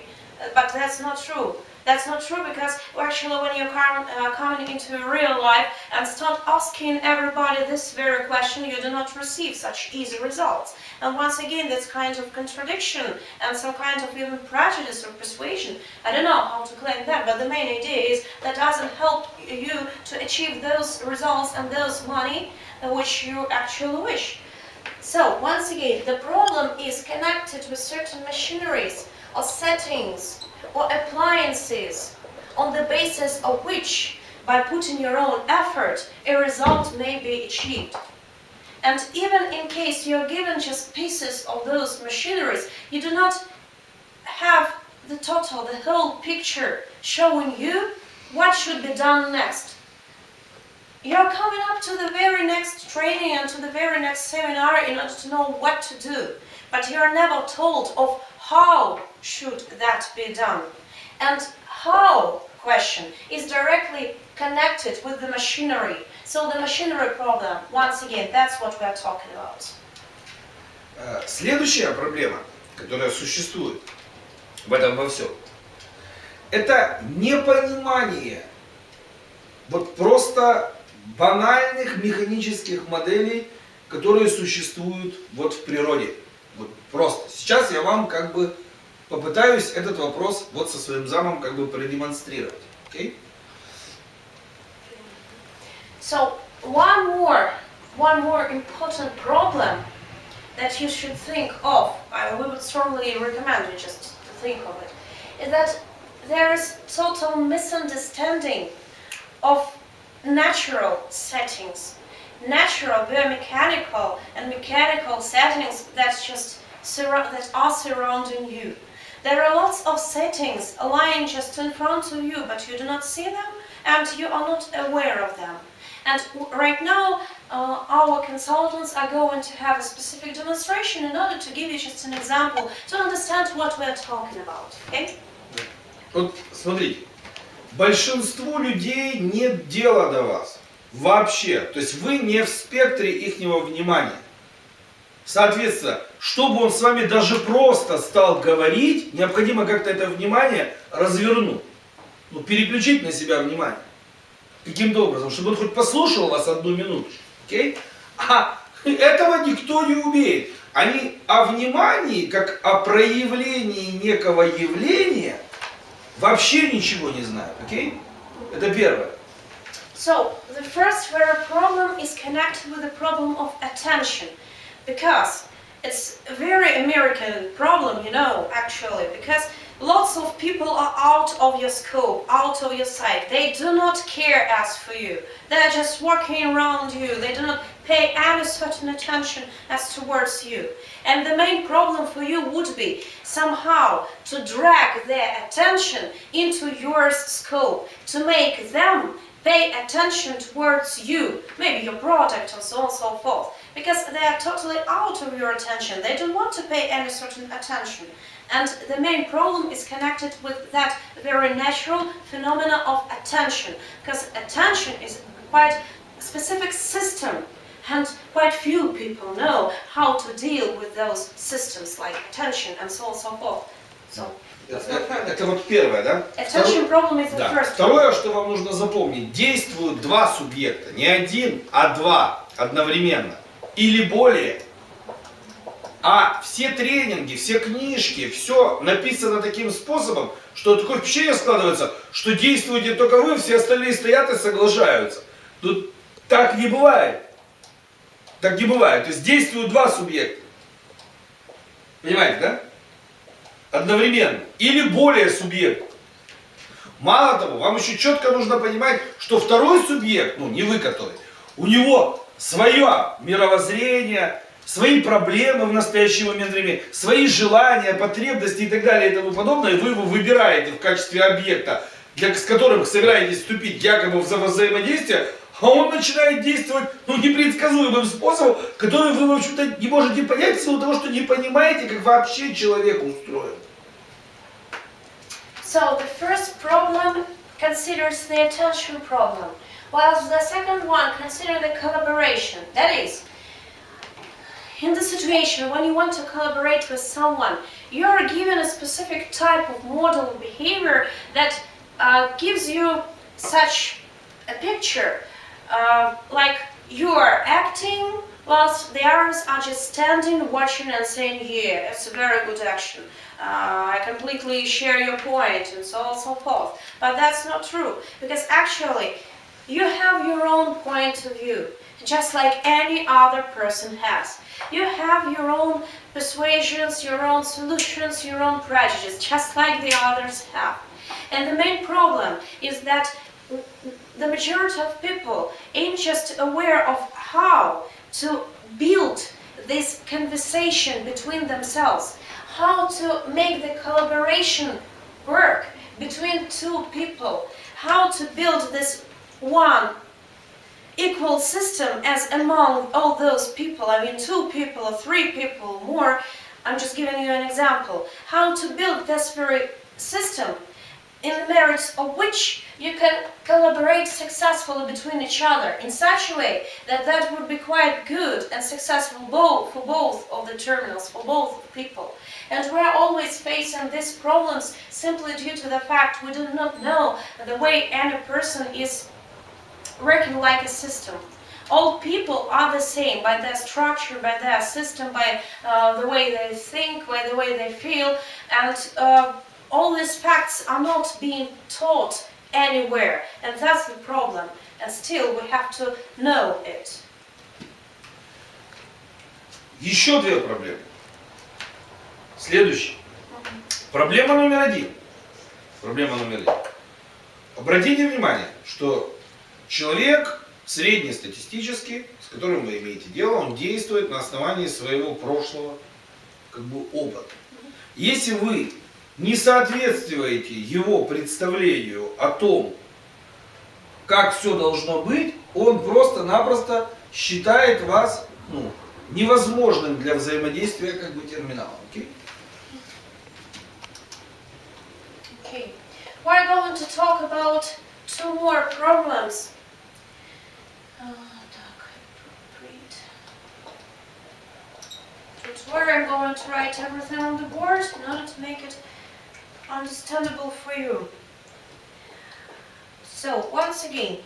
But that's not true. That's not true because actually when you're coming into real life and start asking everybody this very question, you do not receive such easy results. And once again, this kind of contradiction and some kind of even prejudice or persuasion, I don't know how to claim that, but the main idea is that doesn't help you to achieve those results and those money which you actually wish. So once again, the problem is connected with certain machineries or settings or appliances on the basis of which, by putting your own effort, a result may be achieved. And even in case you're given just pieces of those machineries, you do not have the total, the whole picture showing you what should be done next. You're coming up to the very next training and to the very next seminar in order to know what to do, but you're never told of how should that be done. And how question is directly connected with the machinery. So the machinery problem, once again, that's what we are talking about. Следующая проблема, которая существует в этом во всем, это непонимание вот просто банальных механических моделей, которые существуют вот в природе. Вот просто. Сейчас я вам как бы попытаюсь этот вопрос вот со своим замом как бы продемонстрировать. Okay? So one more important problem that you should think of, we would strongly recommend you just to think of it, is that there is total misunderstanding of natural settings. Natural, biomechanical and mechanical settings that are surrounding you. There are lots of settings lying just in front of you, but you do not see them and you are not aware of them. And right now, our consultants are going to have a specific demonstration in order to give you just an example to understand what we are talking about. Okay? Вот смотрите, большинству людей нет дела до вас. Вообще. То есть вы не в спектре ихнего внимания. Соответственно, чтобы он с вами даже просто стал говорить, необходимо как-то это внимание развернуть. Ну, переключить на себя внимание. Каким-то образом, чтобы он хоть послушал вас одну минуточку. Okay? А этого никто не умеет. Они о внимании, как о проявлении некого явления, вообще ничего не знают. Okay? Это первое. So, the first very problem is connected with the problem of attention, because it's a very American problem, you know, actually, because lots of people are out of your scope, out of your sight. They do not care as for you. They're just walking around you. They do not pay any certain attention as towards you. And the main problem for you would be somehow to drag their attention into your scope, to make them pay attention towards you, maybe your product and so on and so forth, because they are totally out of your attention. They don't want to pay any certain attention. And the main problem is connected with that very natural phenomena of attention, because attention is quite a specific system, and quite few people know how to deal with those systems like attention and so on and so forth. So, это вот первое, да? Attention problem is the first. Второе, что вам нужно запомнить, действуют два субъекта, не один, а два одновременно или более. А все тренинги, все книжки, все написано таким способом, что такое впечатление складывается, что действуете только вы, все остальные стоят и соглашаются. Тут так не бывает. Так не бывает. То есть действуют два субъекта. Понимаете, да? Одновременно. Или более субъектов. Мало того, вам еще четко нужно понимать, что второй субъект, ну не вы который, у него свое мировоззрение, свои проблемы в настоящий момент времени, свои желания, потребности и так далее и тому подобное, и вы его выбираете в качестве объекта, с которым собираетесь вступить якобы в взаимодействие, а он начинает действовать непредсказуемым способом, который вы, в общем-то, не можете понять в силу того, что не понимаете, как вообще человек устроен. So the first problem considers the attention problem, whilst the second one considers the collaboration. That is, in the situation when you want to collaborate with someone, you are given a specific type of model of behavior that gives you such a picture, like you are acting whilst the others are just standing, watching and saying, yeah, it's a very good action. I completely share your point and so on and so forth. But that's not true, because actually you have your own point of view, just like any other person has. You have your own persuasions, your own solutions, your own prejudices, just like the others have. And the main problem is that the majority of people ain't just aware of how to build this conversation between themselves, how to make the collaboration work between two people, how to build this one equal system as among all those people, I mean 2 people or 3 people or more. I'm just giving you an example. How to build this very system in the merits of which you can collaborate successfully between each other in such a way that that would be quite good and successful for both of the terminals, for both people. And we're always facing these problems simply due to the fact we do not know the way any person is working like a system. All people are the same by their structure, by their system, by the way they think, by the way they feel, and all these facts are not being taught anywhere, and that's the problem. And still we have to know it. Еще 2 проблемы. Следующий. Проблема номер 1. Проблема номер 1. Обратите внимание, что человек среднестатистический, с которым вы имеете дело, он действует на основании своего прошлого опыта. Если вы не соответствуете его представлению о том, как все должно быть, он просто-напросто считает вас невозможным для взаимодействия терминалом. Okay. We're going to talk about 2 more problems. Where I'm going to write everything on the board in order to make it understandable for you. So, once again,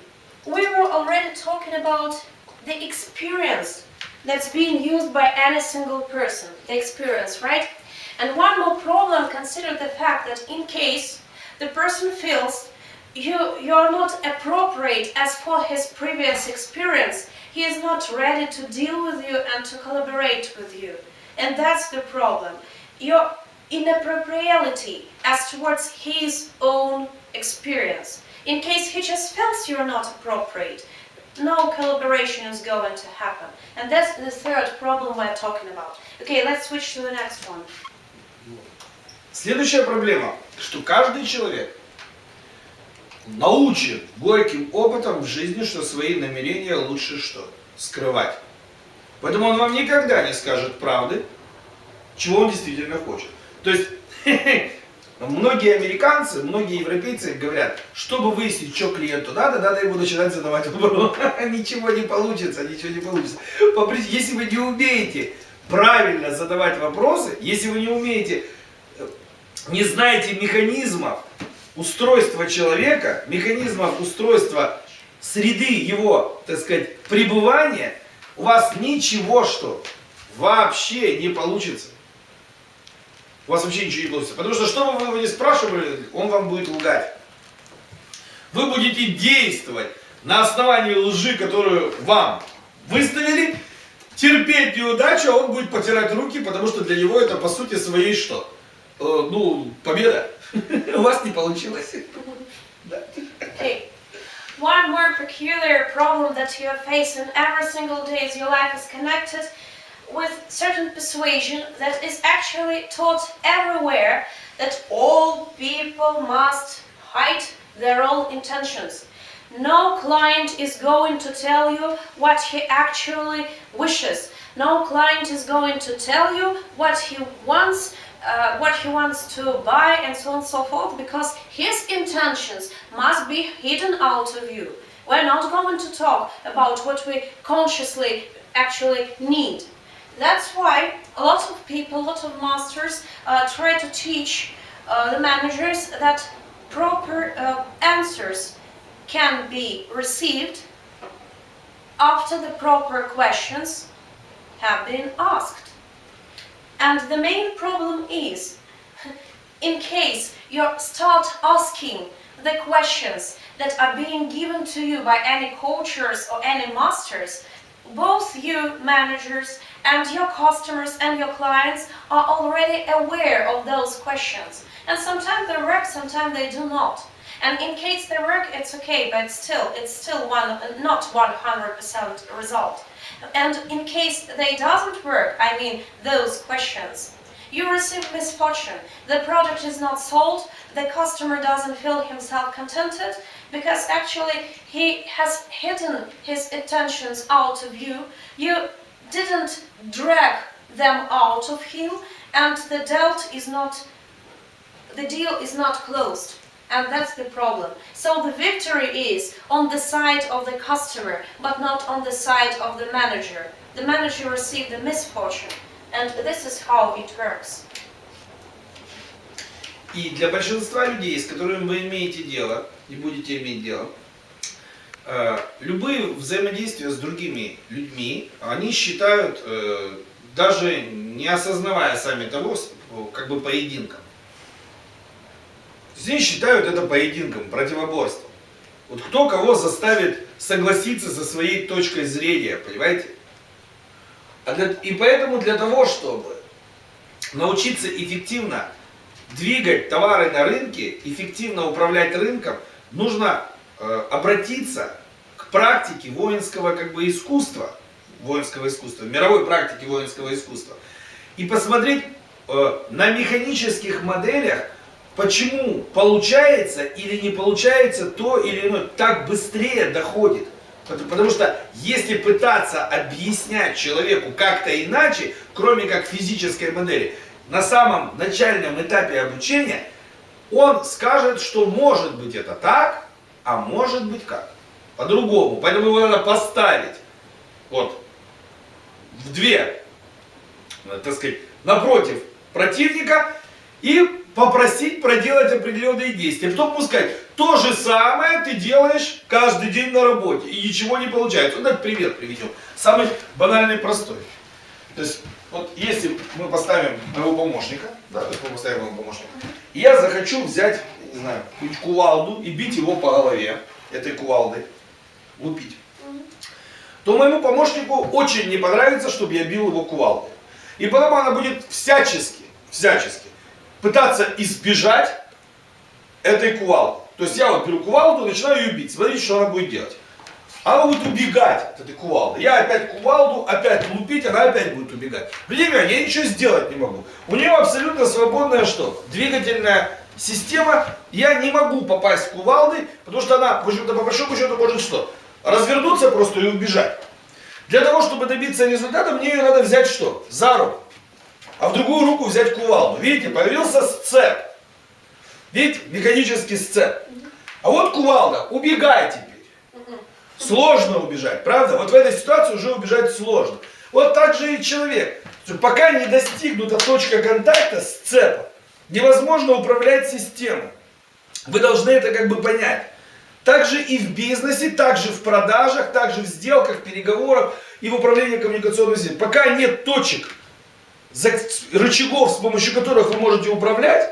we were already talking about the experience that's being used by any single person. The experience, right? And one more problem, consider the fact that in case the person feels you are not appropriate as for his previous experience, he is not ready to deal with you and to collaborate with you. And that's the problem. Your inappropriality as towards his own experience. In case he just feels you're not appropriate, no collaboration is going to happen. And that's the 3rd problem we're talking about. Okay, let's switch to the next one. Следующая проблема, что каждый человек научен горьким опытом в жизни, что свои намерения лучше что? Скрывать. Поэтому он вам никогда не скажет правды, чего он действительно хочет. То есть, многие американцы, многие европейцы говорят, чтобы выяснить, что клиенту надо ему начинать задавать вопрос. Ничего не получится, ничего не получится. Если вы не умеете правильно задавать вопросы, если вы не знаете механизмов устройства человека, механизмов устройства среды его, пребывания, у вас ничего вообще не получится. У вас вообще ничего не получится. Потому что бы вы его не спрашивали, он вам будет лгать. Вы будете действовать на основании лжи, которую вам выставили, терпеть неудачу, а он будет потирать руки, потому что для него это по сути своей победа. У вас не получилось. one more peculiar problem that you face in every single day as your life is connected with certain persuasion that is actually taught everywhere, that all people must hide their own intentions. No client is going to tell you what he actually wishes. No client is going to tell you what he wants to buy, and so on and so forth, because his intentions must be hidden out of you. We're not going to talk about what we consciously actually need. That's why a lot of people, a lot of masters try to teach the managers that proper answers can be received after the proper questions have been asked. And the main problem is, in case you start asking the questions that are being given to you by any coaches or any masters, both you managers and your customers and your clients are already aware of those questions. And sometimes they work, sometimes they do not. And in case they work, it's okay, but it's still not 100% result. And in case they doesn't work, I mean those questions, you receive misfortune. The product is not sold, the customer doesn't feel himself contented, because actually he has hidden his intentions out of you. You didn't drag them out of him, and the deal is not closed. And that's the problem. So the victory is on the side of the customer, but not on the side of the manager. The manager received the misfortune, and this is how it works. И для большинства людей, с которыми вы имеете дело, и будете иметь дело, любые взаимодействия с другими людьми, они считают, даже не осознавая сами того, как бы поединком. Здесь считают это поединком, противоборством. Вот кто кого заставит согласиться со своей точкой зрения, понимаете? И поэтому для того, чтобы научиться эффективно двигать товары на рынке, эффективно управлять рынком, нужно обратиться к практике воинского искусства, мировой практике воинского искусства, и посмотреть на механических моделях, почему получается или не получается то или иное, так быстрее доходит. Потому что если пытаться объяснять человеку как-то иначе, кроме как физической модели, на самом начальном этапе обучения, он скажет, что может быть это так, а может быть как. По-другому. Поэтому его надо поставить вот в две, так сказать, напротив противника и попросить проделать определенные действия. Потом ему сказать, то же самое ты делаешь каждый день на работе, и ничего не получается. Вот этот пример приведем. Самый банальный, простой. То есть, вот если мы поставим моего помощника, и я захочу взять, не знаю, какую-нибудь кувалду и бить его по голове этой кувалдой, лупить, то моему помощнику очень не понравится, чтобы я бил его кувалдой. И потому она будет всячески пытаться избежать этой кувалды. То есть я вот беру кувалду и начинаю ее бить. Смотрите, что она будет делать. Она будет убегать от этой кувалды. Я опять кувалду, опять лупить, она опять будет убегать. Понимаете, я ничего сделать не могу. У нее абсолютно свободная что? Двигательная система. Я не могу попасть кувалдой, потому что она, по большому счету, может что? Развернуться просто и убежать. Для того, чтобы добиться результата, мне ее надо взять что? За руку. А в другую руку взять кувалду. Видите, появился сцеп. Видите, механический сцеп. А вот кувалда, убегай теперь. Сложно убежать, правда? Вот в этой ситуации уже убежать сложно. Вот так же и человек. Пока не достигнута точка контакта с сцепом, невозможно управлять системой. Вы должны это понять. Также и в бизнесе, также в продажах, также в сделках, в переговорах и в управлении коммуникационной сетью. Пока нет точек, рычагов, с помощью которых вы можете управлять,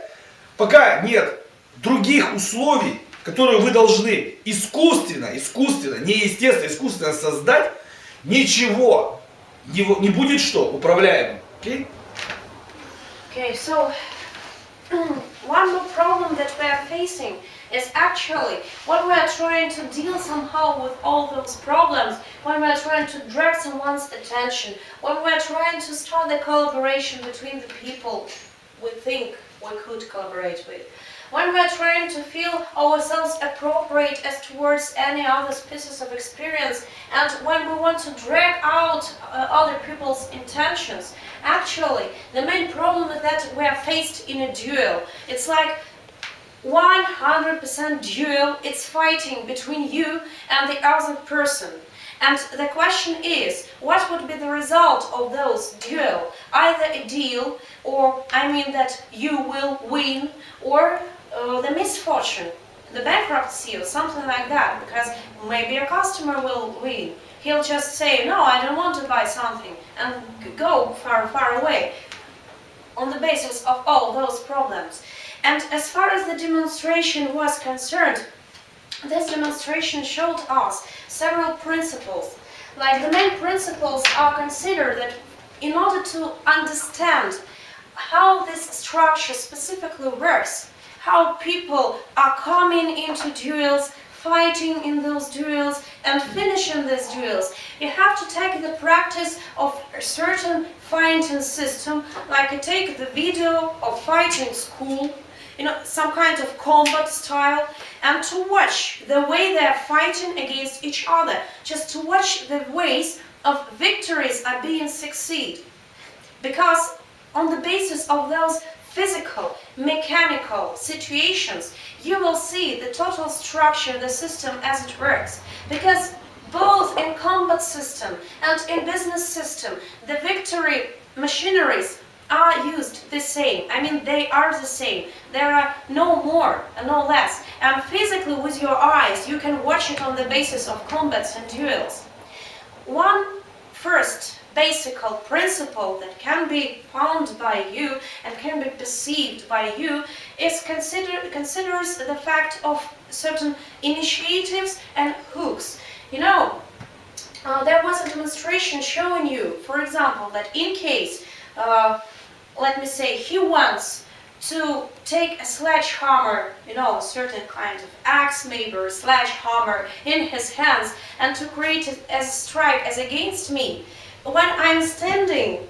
пока нет других условий, которые вы должны искусственно, искусственно создать, ничего не будет что? Управляемым. Okay? Okay, so one more problem that we are facing is actually when we are trying to deal somehow with all those problems, when we are trying to drag someone's attention, when we are trying to start the collaboration between the people we think we could collaborate with, when we are trying to feel ourselves appropriate as towards any other pieces of experience, and when we want to drag out other people's intentions, actually the main problem is that we are faced in a duel. It's like 100% duel, it's fighting between you and the other person. And the question is, what would be the result of those duel? Either a deal, or I mean that you will win, or the misfortune, the bankruptcy or something like that, because maybe a customer will win. He'll just say, no, I don't want to buy something, and go far, far away on the basis of all those problems. And as far as the demonstration was concerned, this demonstration showed us several principles. Like the main principles are considered that in order to understand how this structure specifically works, how people are coming into duels, fighting in those duels and finishing these duels, you have to take the practice of a certain fighting system, like take the video of fighting school, some kind of combat style, and to watch the way they are fighting against each other, just to watch the ways of victories are being succeed. Because on the basis of those physical, mechanical situations, you will see the total structure, the system as it works. Because both in combat system and in business system, the victory machineries are used the same. I mean, they are the same. There are no more and no less. And physically, with your eyes, you can watch it on the basis of combats and duels. One first basic principle that can be found by you and can be perceived by you is considers the fact of certain initiatives and hooks. There was a demonstration showing you, for example, that in case let me say, he wants to take a sledgehammer, a certain kind of axe maybe, or sledgehammer in his hands, and to create it as a strike as against me. When I'm standing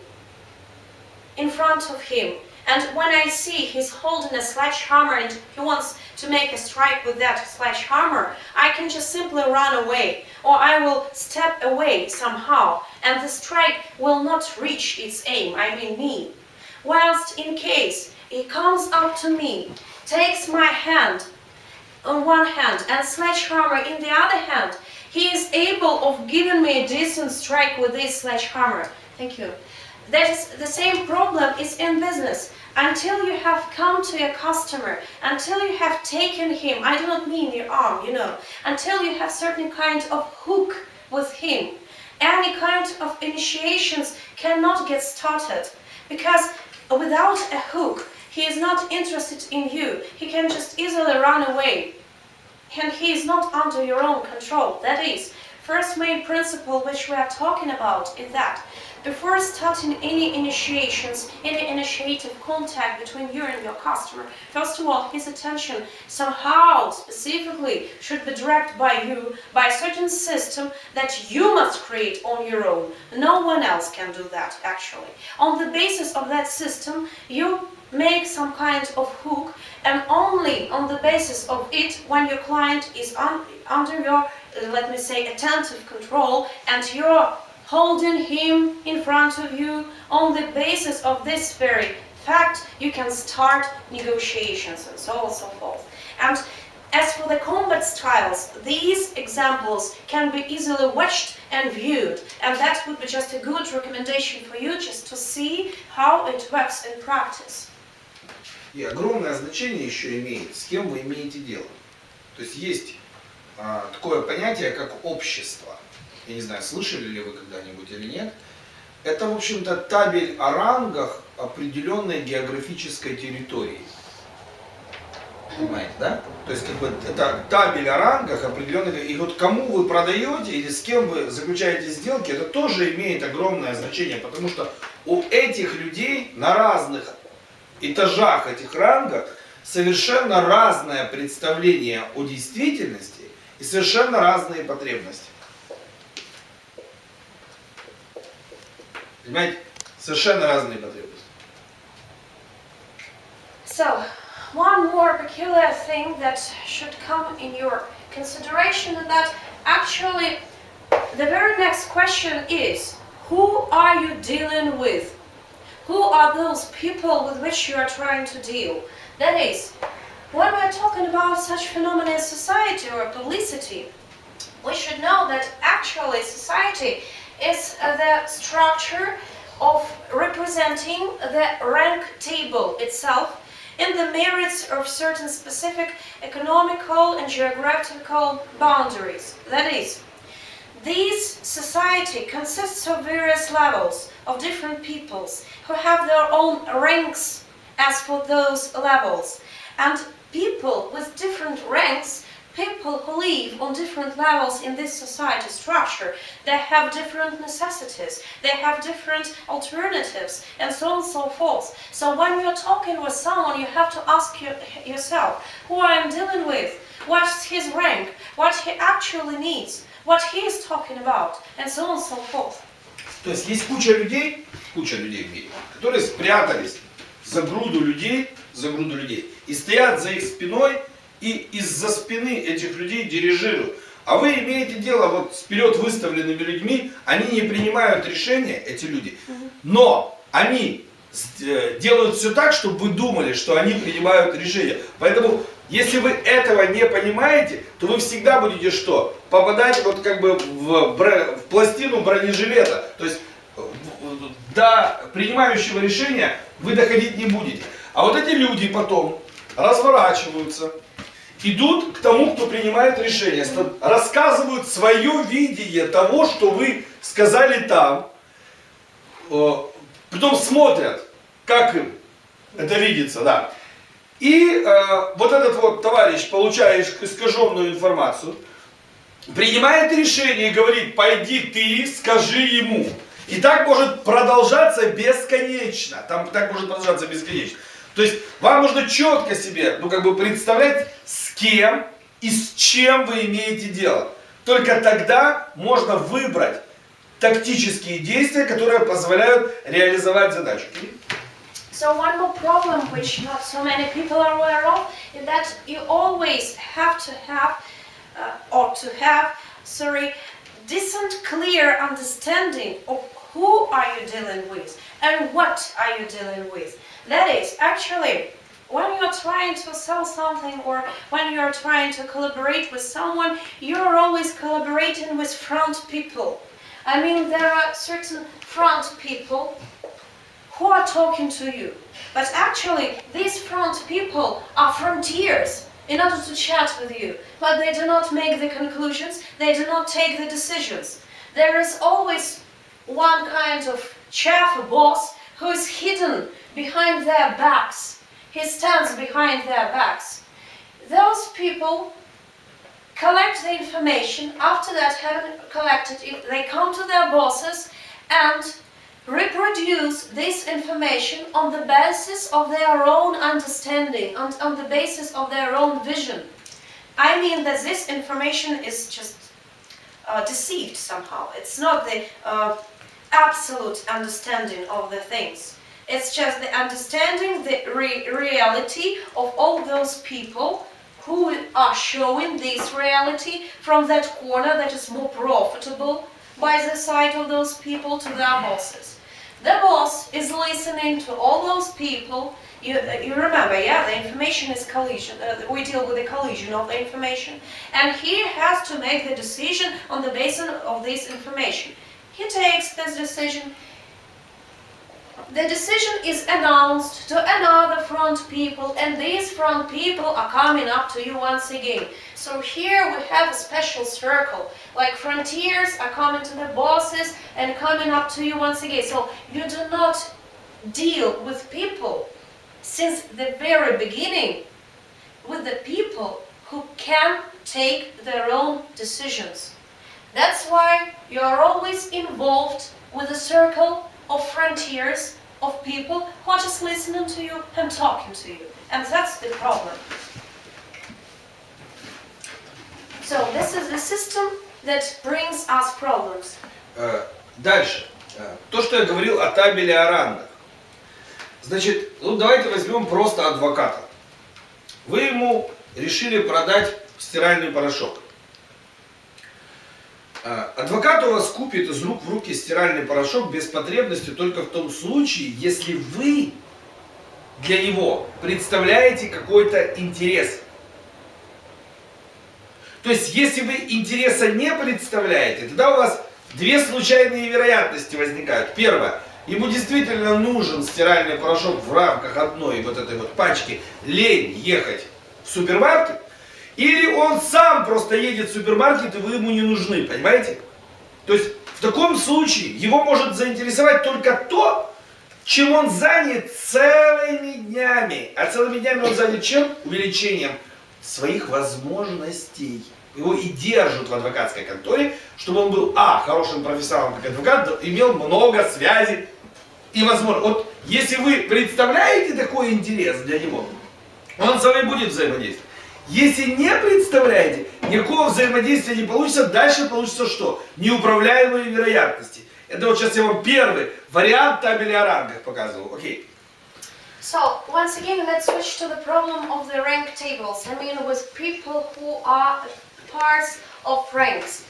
in front of him, and when I see he's holding a sledgehammer and he wants to make a strike with that sledgehammer, I can just simply run away, or I will step away somehow, and the strike will not reach its aim, I mean me. Whilst in case he comes up to me, takes my hand on one hand and sledgehammer in the other hand, he is able of giving me a decent strike with this sledgehammer. Thank you. That is the same problem is in business. Until you have come to a customer, until you have taken him, I do not mean your arm, until you have certain kind of hook with him, any kind of initiations cannot get started. Because without a hook, he is not interested in you. He can just easily run away. And he is not under your own control. That is, first main principle which we are talking about is that before starting any initiations, any initiative contact between you and your customer, first of all, his attention somehow, specifically, should be directed by you, by a certain system that you must create on your own. No one else can do that, actually. On the basis of that system, you make some kind of hook, and only on the basis of it, when your client is under your, let me say, attentive control, and you're holding him in front of you, on the basis of this very fact, you can start negotiations and so on and so forth. And as for the combat styles, these examples can be easily watched and viewed, and that would be just a good recommendation for you just to see how it works in practice. И огромное значение еще имеет, с кем вы имеете дело. То есть есть такое понятие, как общество. Я не знаю, слышали ли вы когда-нибудь или нет. Это, в общем-то, табель о рангах определенной географической территории. Понимаете, да? То есть, это табель о рангах определенной. И вот кому вы продаете или с кем вы заключаете сделки, это тоже имеет огромное значение, потому что у этих людей на разных этажах этих рангов совершенно разное представление о действительности и совершенно разные потребности. Понимаете? Совершенно разные потребности. So, one more peculiar thing that should come in your consideration is that actually the very next question is, who are you dealing with? Who are those people with which you are trying to deal? That is, when we're talking about such phenomena as society or publicity, we should know that actually society is the structure of representing the rank table itself in the merits of certain specific economical and geographical boundaries. That is, this society consists of various levels of different peoples who have their own ranks as for those levels. And people with different ranks, people who live on different levels in this society structure, they have different necessities, they have different alternatives, and so on and so forth. So when you're talking with someone, you have to ask yourself, who I am dealing with, what's his rank, what he actually needs, what he is talking about, and so on and so forth. То есть есть куча людей в мире, которые спрятались за груду людей, и стоят за их спиной, и из-за спины этих людей дирижируют. А вы имеете дело вот с вперед выставленными людьми, они не принимают решения, эти люди, но они делают все так, чтобы вы думали, что они принимают решения. Поэтому, если вы этого не понимаете, то вы всегда будете что? Попадать вот как бы в пластину бронежилета. То есть до принимающего решения вы доходить не будете. А вот эти люди потом разворачиваются, идут к тому, кто принимает решение, рассказывают свое видение того, что вы сказали там, потом смотрят, как им это видится, да. И вот этот вот товарищ, получая искаженную информацию, принимает решение и говорит: пойди ты, скажи ему. И так может продолжаться бесконечно. Так может продолжаться бесконечно. То есть вам нужно четко себе, представлять, с кем и с чем вы имеете дело. Только тогда можно выбрать тактические действия, которые позволяют реализовать задачу. So one more problem which not so many people are aware of is that you always have to have, decent, clear understanding of who are you dealing with and what are you dealing with. That is, actually, when you're trying to sell something or when you're trying to collaborate with someone, you're always collaborating with front people. I mean, there are certain front people who are talking to you. But actually, these front people are frontiers in order to chat with you. But they do not make the conclusions, they do not take the decisions. There is always one kind of chef, a boss, who is hidden behind their backs. He stands behind their backs. Those people collect the information. After that, having collected it, they come to their bosses and reproduce this information on the basis of their own understanding, on the basis of their own vision. I mean that this information is just deceived somehow. It's not the absolute understanding of the things. It's just the understanding the reality of all those people who are showing this reality from that corner that is more profitable by the side of those people to their bosses. The boss is listening to all those people. You remember, yeah, the information is collision. We deal with the collision of the information. And he has to make the decision on the basis of this information. He takes this decision. The decision is announced to another front people, and these front people are coming up to you once again. So here we have a special circle, like frontiers are coming to the bosses and coming up to you once again. So you do not deal with people since the very beginning with the people who can take their own decisions. That's why you are always involved with a circle of frontiers of people who are just listening to you and talking to you. And that's the problem. So this is the system that brings us problems. Дальше. То, что я говорил о табеле о рангах. Значит, ну давайте возьмем просто адвоката. Вы ему решили продать стиральный порошок. Адвокат у вас купит из рук в руки стиральный порошок без потребности только в том случае, если вы для него представляете какой-то интерес. То есть, если вы интереса не представляете, тогда у вас две случайные вероятности возникают. Первое. Ему действительно нужен стиральный порошок в рамках одной вот этой вот пачки, лень ехать в супермаркет. Или он сам просто едет в супермаркет, и вы ему не нужны, понимаете? То есть, в таком случае его может заинтересовать только то, чем он занят целыми днями. А целыми днями он занят чем? Увеличением своих возможностей. Его и держат в адвокатской конторе, чтобы он был, хорошим профессионалом как адвокат, имел много связей и возможно. Вот если вы представляете такой интерес для него, он с вами будет взаимодействовать. Если не представляете, никакого взаимодействия не получится, дальше получится что? Неуправляемые вероятности. Это вот сейчас я вам первый вариант табеля о рангах показывал. Окей. So, once again, let's switch to the problem of the rank tables. I mean, with people who are parts of ranks.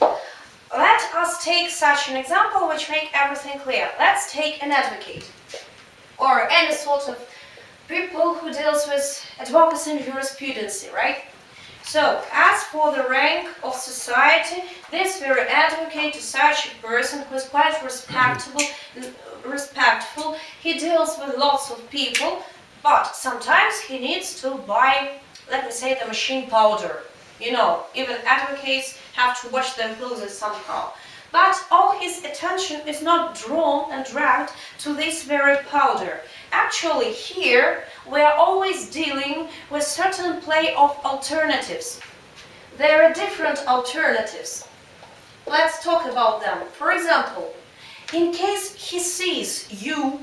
Let us take such an example which makes everything clear. Let's take an advocate, or any sort of people who deals with advocacy and jurisprudency, right? So, as for the rank of society, this very advocate is such a person who is quite respectful. He deals with lots of people, but sometimes he needs to buy, let me say, the machine powder. You know, even advocates have to wash their clothes somehow. But all his attention is not drawn and dragged to this very powder. Actually, here we are always dealing with certain play of alternatives. There are different alternatives. Let's talk about them. For example, in case he sees you,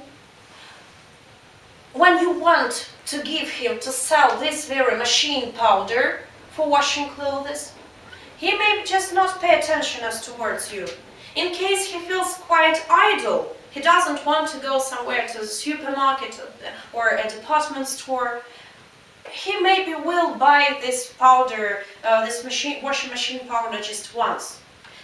when you want to give him to sell this very machine powder for washing clothes, he may just not pay attention as towards you. In case he feels quite idle, he doesn't want to go somewhere to the supermarket or a department store, he maybe will buy this powder, this washing machine powder just once.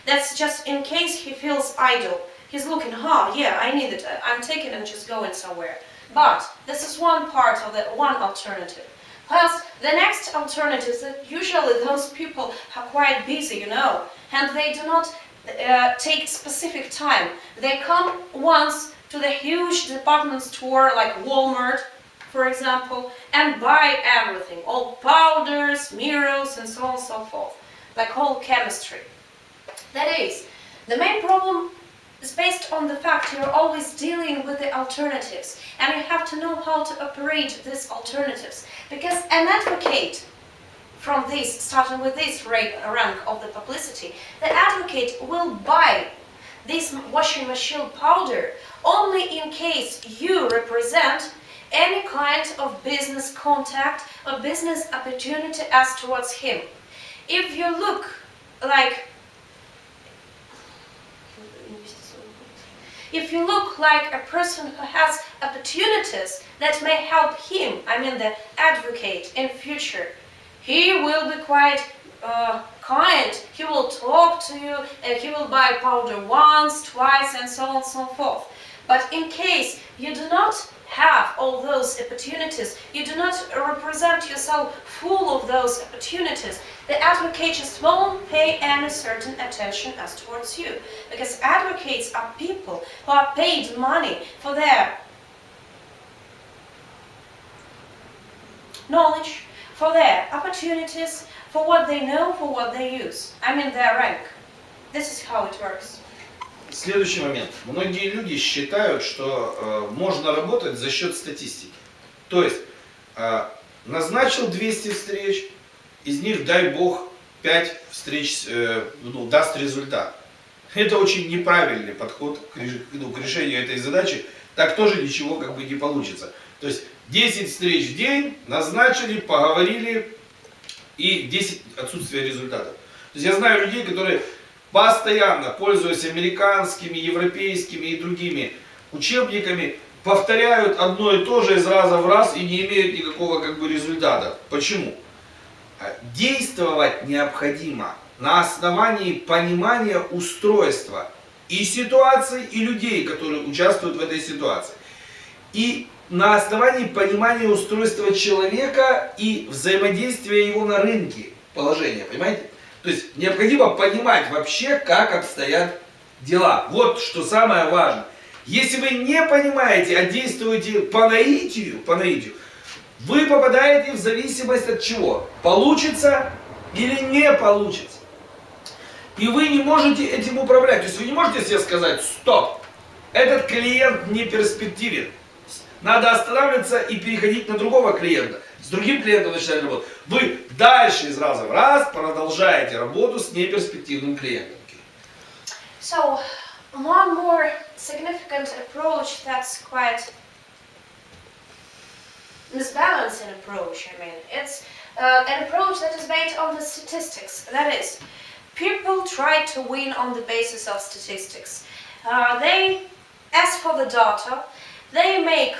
That's just in case he feels idle. He's looking, yeah, I need it, I'm taking it and just going somewhere. But this is one part of one alternative. Plus, the next alternative is that usually those people are quite busy, you know, and they do not take specific time. They come once to the huge department store like Walmart, for example, and buy everything, all powders, mirrors, and so on and so forth, like whole chemistry. That is, the main problem is based on the fact you're always dealing with the alternatives, and you have to know how to operate these alternatives. Because an advocate, from this, starting with this rank of the publicity, the advocate will buy this washing machine powder only in case you represent any kind of business contact or business opportunity as towards him. If you look like a person who has opportunities that may help him, I mean the advocate, in future, he will be quite kind, he will talk to you, and he will buy powder once, twice, and so on and so forth. But in case you do not have all those opportunities, you do not represent yourself full of those opportunities, the advocate just won't pay any certain attention as towards you. Because advocates are people who are paid money for their knowledge, for their opportunities, for what they know, for what they use. I mean their rank. This is how it works. Следующий момент. Многие люди считают, что можно работать за счет статистики. То есть, назначил 200 встреч, из них, дай бог, 5 встреч даст результат. Это очень неправильный подход к решению этой задачи. Так тоже ничего не получится. То есть, 10 встреч в день, назначили, поговорили и 10 отсутствия результатов. То есть я знаю людей, которые постоянно, пользуясь американскими, европейскими и другими учебниками, повторяют одно и то же из раза в раз и не имеют никакого результата. Почему? Действовать необходимо на основании понимания устройства и ситуации, и людей, которые участвуют в этой ситуации. И на основании понимания устройства человека и взаимодействия его на рынке, положения, понимаете? То есть необходимо понимать вообще, как обстоят дела. Вот что самое важное. Если вы не понимаете, а действуете по наитию, вы попадаете в зависимость от чего? Получится или не получится. И вы не можете этим управлять. То есть вы не можете себе сказать: стоп, этот клиент не перспективен. Надо останавливаться и переходить на другого клиента. С другим клиентом начинать работать. Вы дальше из раза в раз продолжаете работу с неперспективным клиентом. So, one more significant approach that's quite misbalancing approach, it's an approach that is based on the statistics. That is, people try to win on the basis of statistics. They ask for the data, they make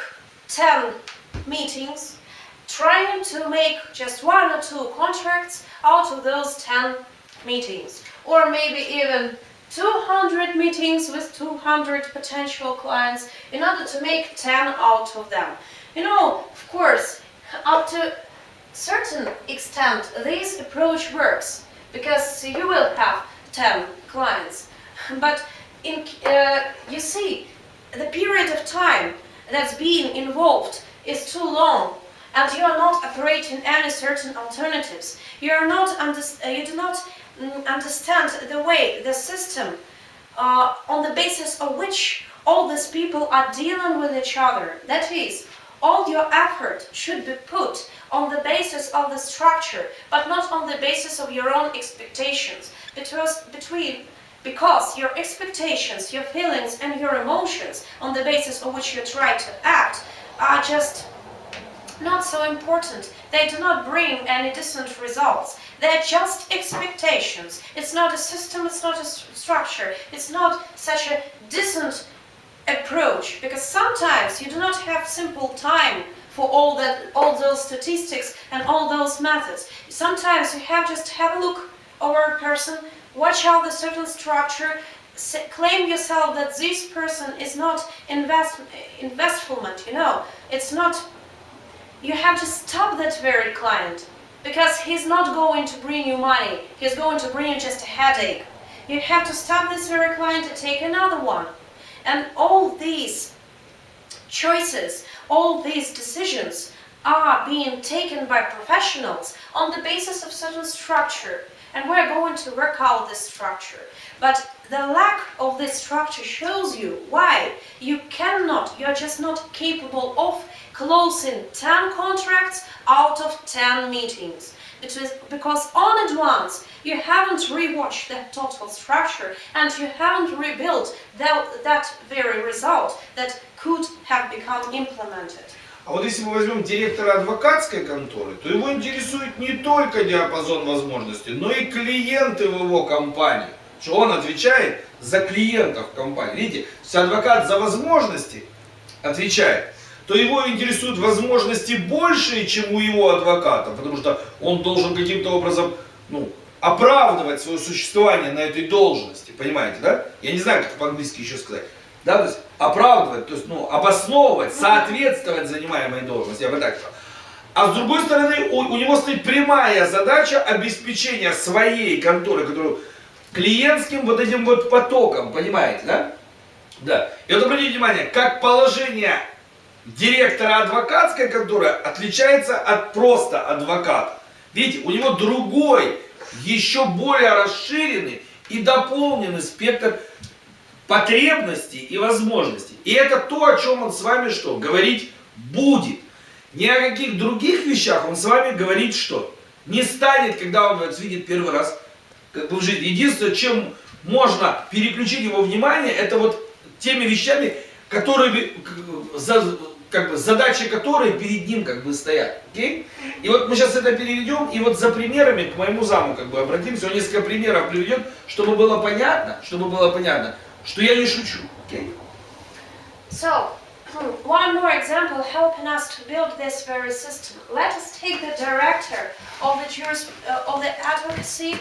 10 meetings, trying to make just 1 or 2 contracts out of those 10 meetings. Or maybe even 200 meetings with 200 potential clients in order to make 10 out of them. Of course, up to a certain extent, this approach works, because you will have 10 clients. But you see, the period of time that's being involved is too long, and you are not operating any certain alternatives. You do not understand the way, the system, on the basis of which all these people are dealing with each other. That is, all your effort should be put on the basis of the structure, but not on the basis of your own expectations. Because your expectations, your feelings, and your emotions, on the basis of which you try to act, are just not so important. They do not bring any decent results. They're just expectations. It's not a system, it's not a structure, it's not such a decent approach, because sometimes you do not have simple time for all those statistics and all those methods. Sometimes you just have a look over a person, watch out the certain structure, claim yourself that this person is not investment, it's not. You have to stop that very client, because he's not going to bring you money, he's going to bring you just a headache. You have to stop this very client and take another one. And all these choices, all these decisions are being taken by professionals on the basis of certain structure. And we're going to work out this structure. But the lack of this structure shows you why you're just not capable of closing 10 contracts out of 10 meetings. Because on advance you haven't rewatched the total structure, and you haven't rebuilt that very result that could have become implemented. А вот если мы возьмем директора адвокатской конторы, то его интересует не только диапазон возможностей, но и клиенты в его компании. Что он отвечает за клиентов компании. Видите, если адвокат за возможности отвечает, то его интересуют возможности большие, чем у его адвоката, потому что он должен каким-то образом оправдывать свое существование на этой должности. Понимаете, да? Я не знаю, как это по-английски еще сказать. Да, то есть оправдывать, то есть обосновывать, соответствовать занимаемой должности, я бы так сказал. А с другой стороны, у него стоит прямая задача обеспечения своей конторы, которую клиентским вот этим вот потоком, понимаете, да? Да. И вот обратите внимание, как положение директора адвокатской конторы отличается от просто адвоката. Видите, у него другой, еще более расширенный и дополненный спектр потребностей и возможностей. И это то, о чем он с вами говорить будет. Ни о каких других вещах он с вами говорить не станет, когда он вас видит первый раз в жизни. Единственное, чем можно переключить его внимание, это вот теми вещами, которые как бы задачи которой перед ним как бы стоят. Okay? И вот мы сейчас это переведем, и вот за примерами к моему заму как бы обратимся, он несколько примеров приведет, чтобы было понятно, что я не шучу. Okay? So, one more example helping us to build this very system. Let us take the director of the advocacy.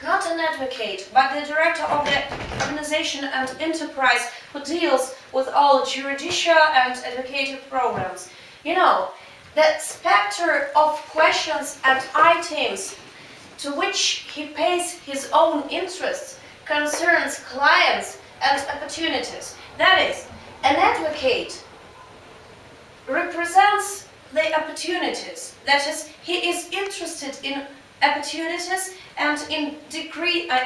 Not an advocate, but the director of the organization and enterprise who deals with all judicial and educative programs. You know, the spectrum of questions and items to which he pays his own interests concerns clients and opportunities. That is, an advocate represents the opportunities. That is, he is interested in opportunities and in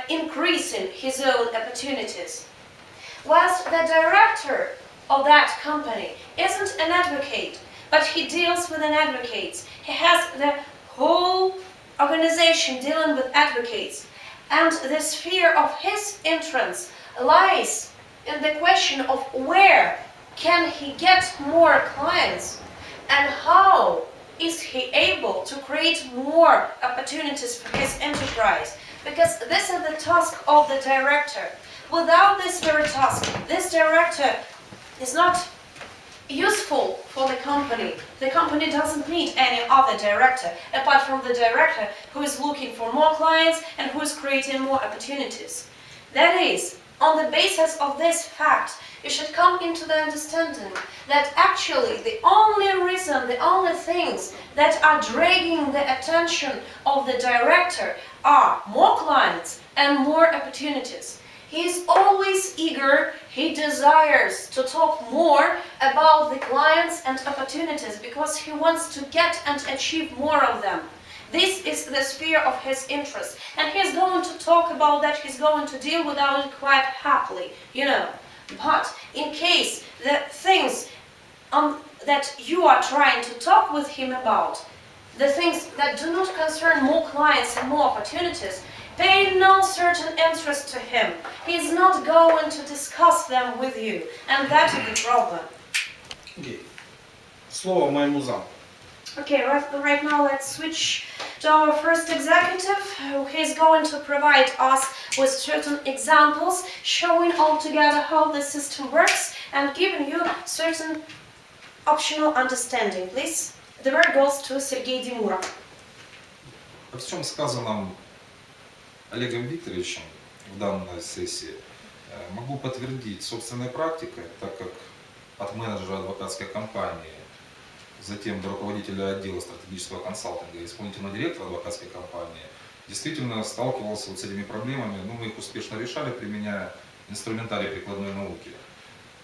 increasing his own opportunities. Whilst the director of that company isn't an advocate, but he deals with an advocate. He has the whole organization dealing with advocates, and the sphere of his interest lies in the question of where can he get more clients and how is he able to create more opportunities for his enterprise? Because this is the task of the director. Without this very task, this director is not useful for the company. The company doesn't need any other director apart from the director who is looking for more clients and who is creating more opportunities. That is, on the basis of this fact, you should come into the understanding that actually the only reason, the only things that are dragging the attention of the director are more clients and more opportunities. He is always eager, he desires to talk more about the clients and opportunities because he wants to get and achieve more of them. This is the sphere of his interest, and he's going to talk about that, he's going to deal with it quite happily, you know. But in case the things that you are trying to talk with him about, the things that do not concern more clients and more opportunities, pay no certain interest to him. He is not going to discuss them with you, and that is the problem. Okay. Слово моему заму. Okay, right now let's switch to our first executive. He's going to provide us with certain examples, showing altogether how the system works and giving you certain optional understanding. Please, the word goes to Sergei Dimura. Во всем сказанном Олегом Викторовичем в данной сессии могу подтвердить собственной практикой, так как от менеджера адвокатской компании, затем до руководителя отдела стратегического консалтинга и исполнительного директора адвокатской компании, действительно сталкивался вот с этими проблемами, но мы их успешно решали, применяя инструментарий прикладной науки.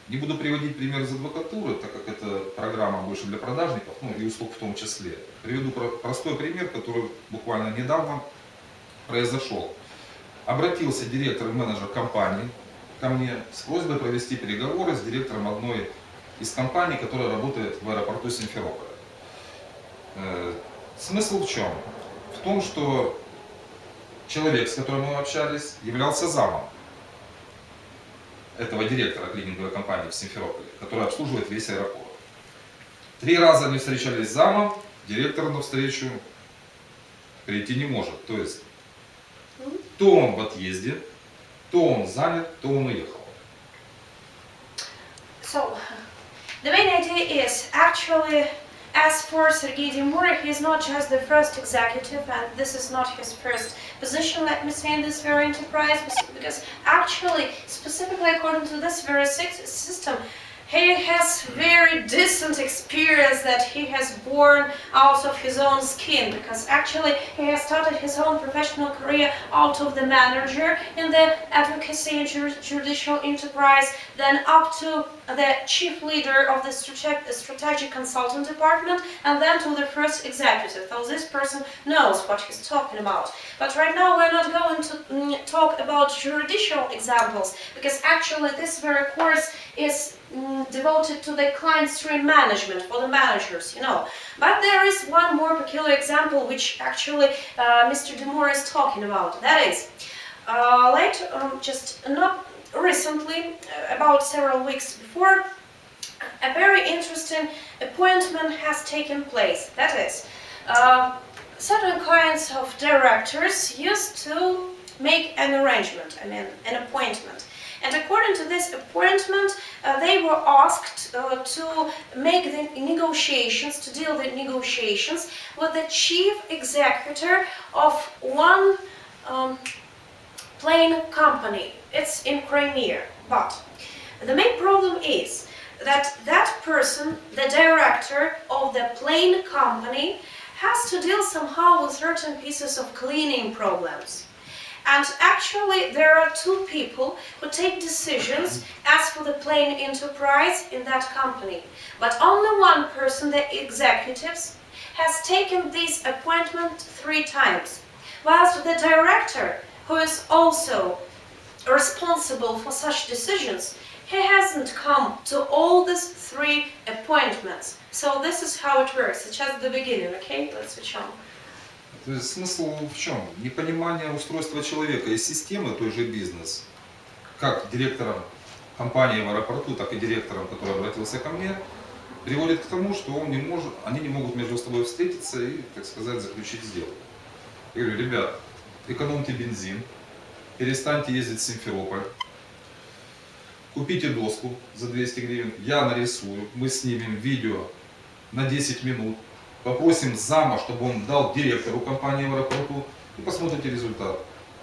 Не буду приводить пример из адвокатуры, так как это программа больше для продажников, ну и услуг в том числе. Приведу простой пример, который буквально недавно произошел. Обратился директор и менеджер компании ко мне с просьбой провести переговоры с директором одной из компаний, которая работает в аэропорту Симферополя. Смысл в чем? В том, что человек, с которым мы общались, являлся замом этого директора клининговой компании в Симферополе, которая обслуживает весь аэропорт. 3 раза они встречались с замом, директор на встречу прийти не может. То есть, то он в отъезде, то он занят, то он уехал. So, the main idea is actually, as for Sergei Dimura, he is not just the first executive, and this is not his first position, let me say, in this very enterprise, because actually, specifically according to this very system, he has very decent experience that he has born out of his own skin, because actually he has started his own professional career out of the manager in the advocacy and judicial enterprise, then up to the chief leader of the strategic consultant department, and then to the first executive. So this person knows what he's talking about. But right now we're not going to talk about judicial examples, because actually this very course is devoted to the client stream management for the managers, you know. But there is one more peculiar example which actually Mr. Dimura is talking about. That is, just not recently, about several weeks before, a very interesting appointment has taken place. That is, certain kinds of directors used to make an arrangement, an appointment. And according to this appointment, they were asked to make the negotiations, to deal the negotiations with the chief executive of one plane company. It's in Crimea. But the main problem is that that person, the director of the plane company, has to deal somehow with certain pieces of cleaning problems. And actually there are two people who take decisions as for the plane enterprise in that company. But only one person, the executives, has taken this appointment 3 times. Whilst the director, who is also responsible for such decisions, he hasn't come to all these 3 appointments. So this is how it works. It's just the beginning, okay? Let's switch on. То есть смысл в чем? Непонимание устройства человека и системы той же бизнес, как директором компании в аэропорту, так и директором, который обратился ко мне, приводит к тому, что они не могут между собой встретиться и, так сказать, заключить сделку. Я говорю, ребят, экономьте бензин, перестаньте ездить в Симферополь, купите доску за 200 гривен, я нарисую, мы снимем видео на 10 минут, попросим зама, чтобы он дал директору компании в аэропорту, и посмотрите результат.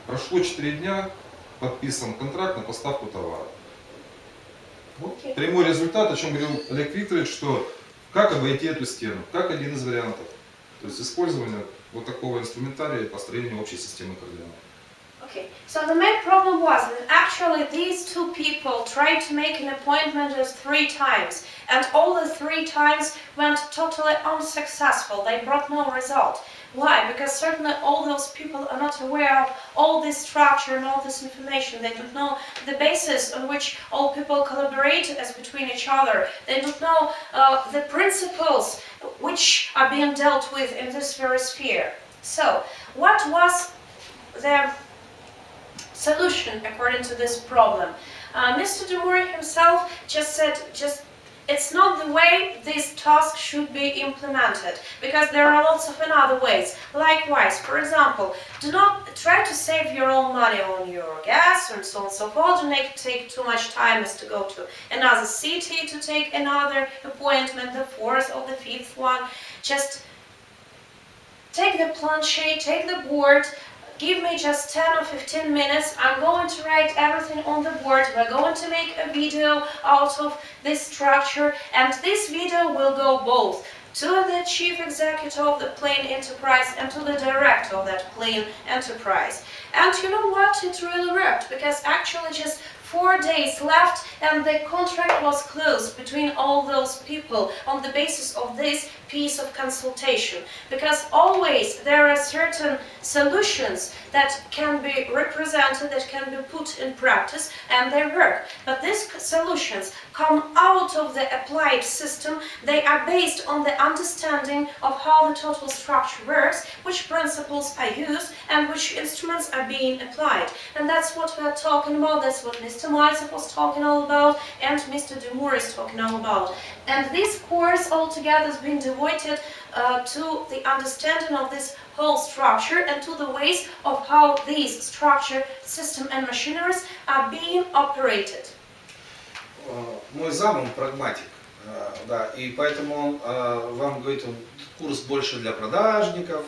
Прошло 4 дня, подписан контракт на поставку товара. Вот прямой результат, о чем говорил Олег Викторович, что как обойти эту стену, как один из вариантов. То есть использование вот такого инструментария и построение общей системы координат. Okay, so the main problem was that actually these 2 people tried to make an appointment just 3 times, and all the 3 times went totally unsuccessful. They brought no result. Why? Because certainly all those people are not aware of all this structure and all this information. They don't know the basis on which all people collaborate as between each other. They don't know the principles which are being dealt with in this very sphere. So, what was the solution according to this problem? Mr. Demuri himself just said, it's not the way this task should be implemented, because there are lots of other ways. Likewise, for example, do not try to save your own money on your gas and so on and so forth. Do not take too much time as to go to another city to take another appointment, the 4th or the 5th one. Just take the planchette, take the board, give me just 10 or 15 minutes, I'm going to write everything on the board, we're going to make a video out of this structure, and this video will go both to the chief executive of the plane enterprise and to the director of that plane enterprise. And you know what? It really worked, because actually just 4 days left and the contract was closed between all those people on the basis of this piece of consultation. Because always there are certain solutions that can be represented, that can be put in practice, and they work. But these solutions come out of the applied system. They are based on the understanding of how the total structure works, which principles are used, and which instruments are being applied. And that's what we're talking about, that's what Mr. Maltsev was talking all about, and Mr. Demuri is talking all about. And this course altogether has been devoted to the understanding of this whole structure and to the ways of how these structure, system and machineries are being operated. Мой зам, он прагматик, да, и поэтому он вам говорит, он курс больше для продажников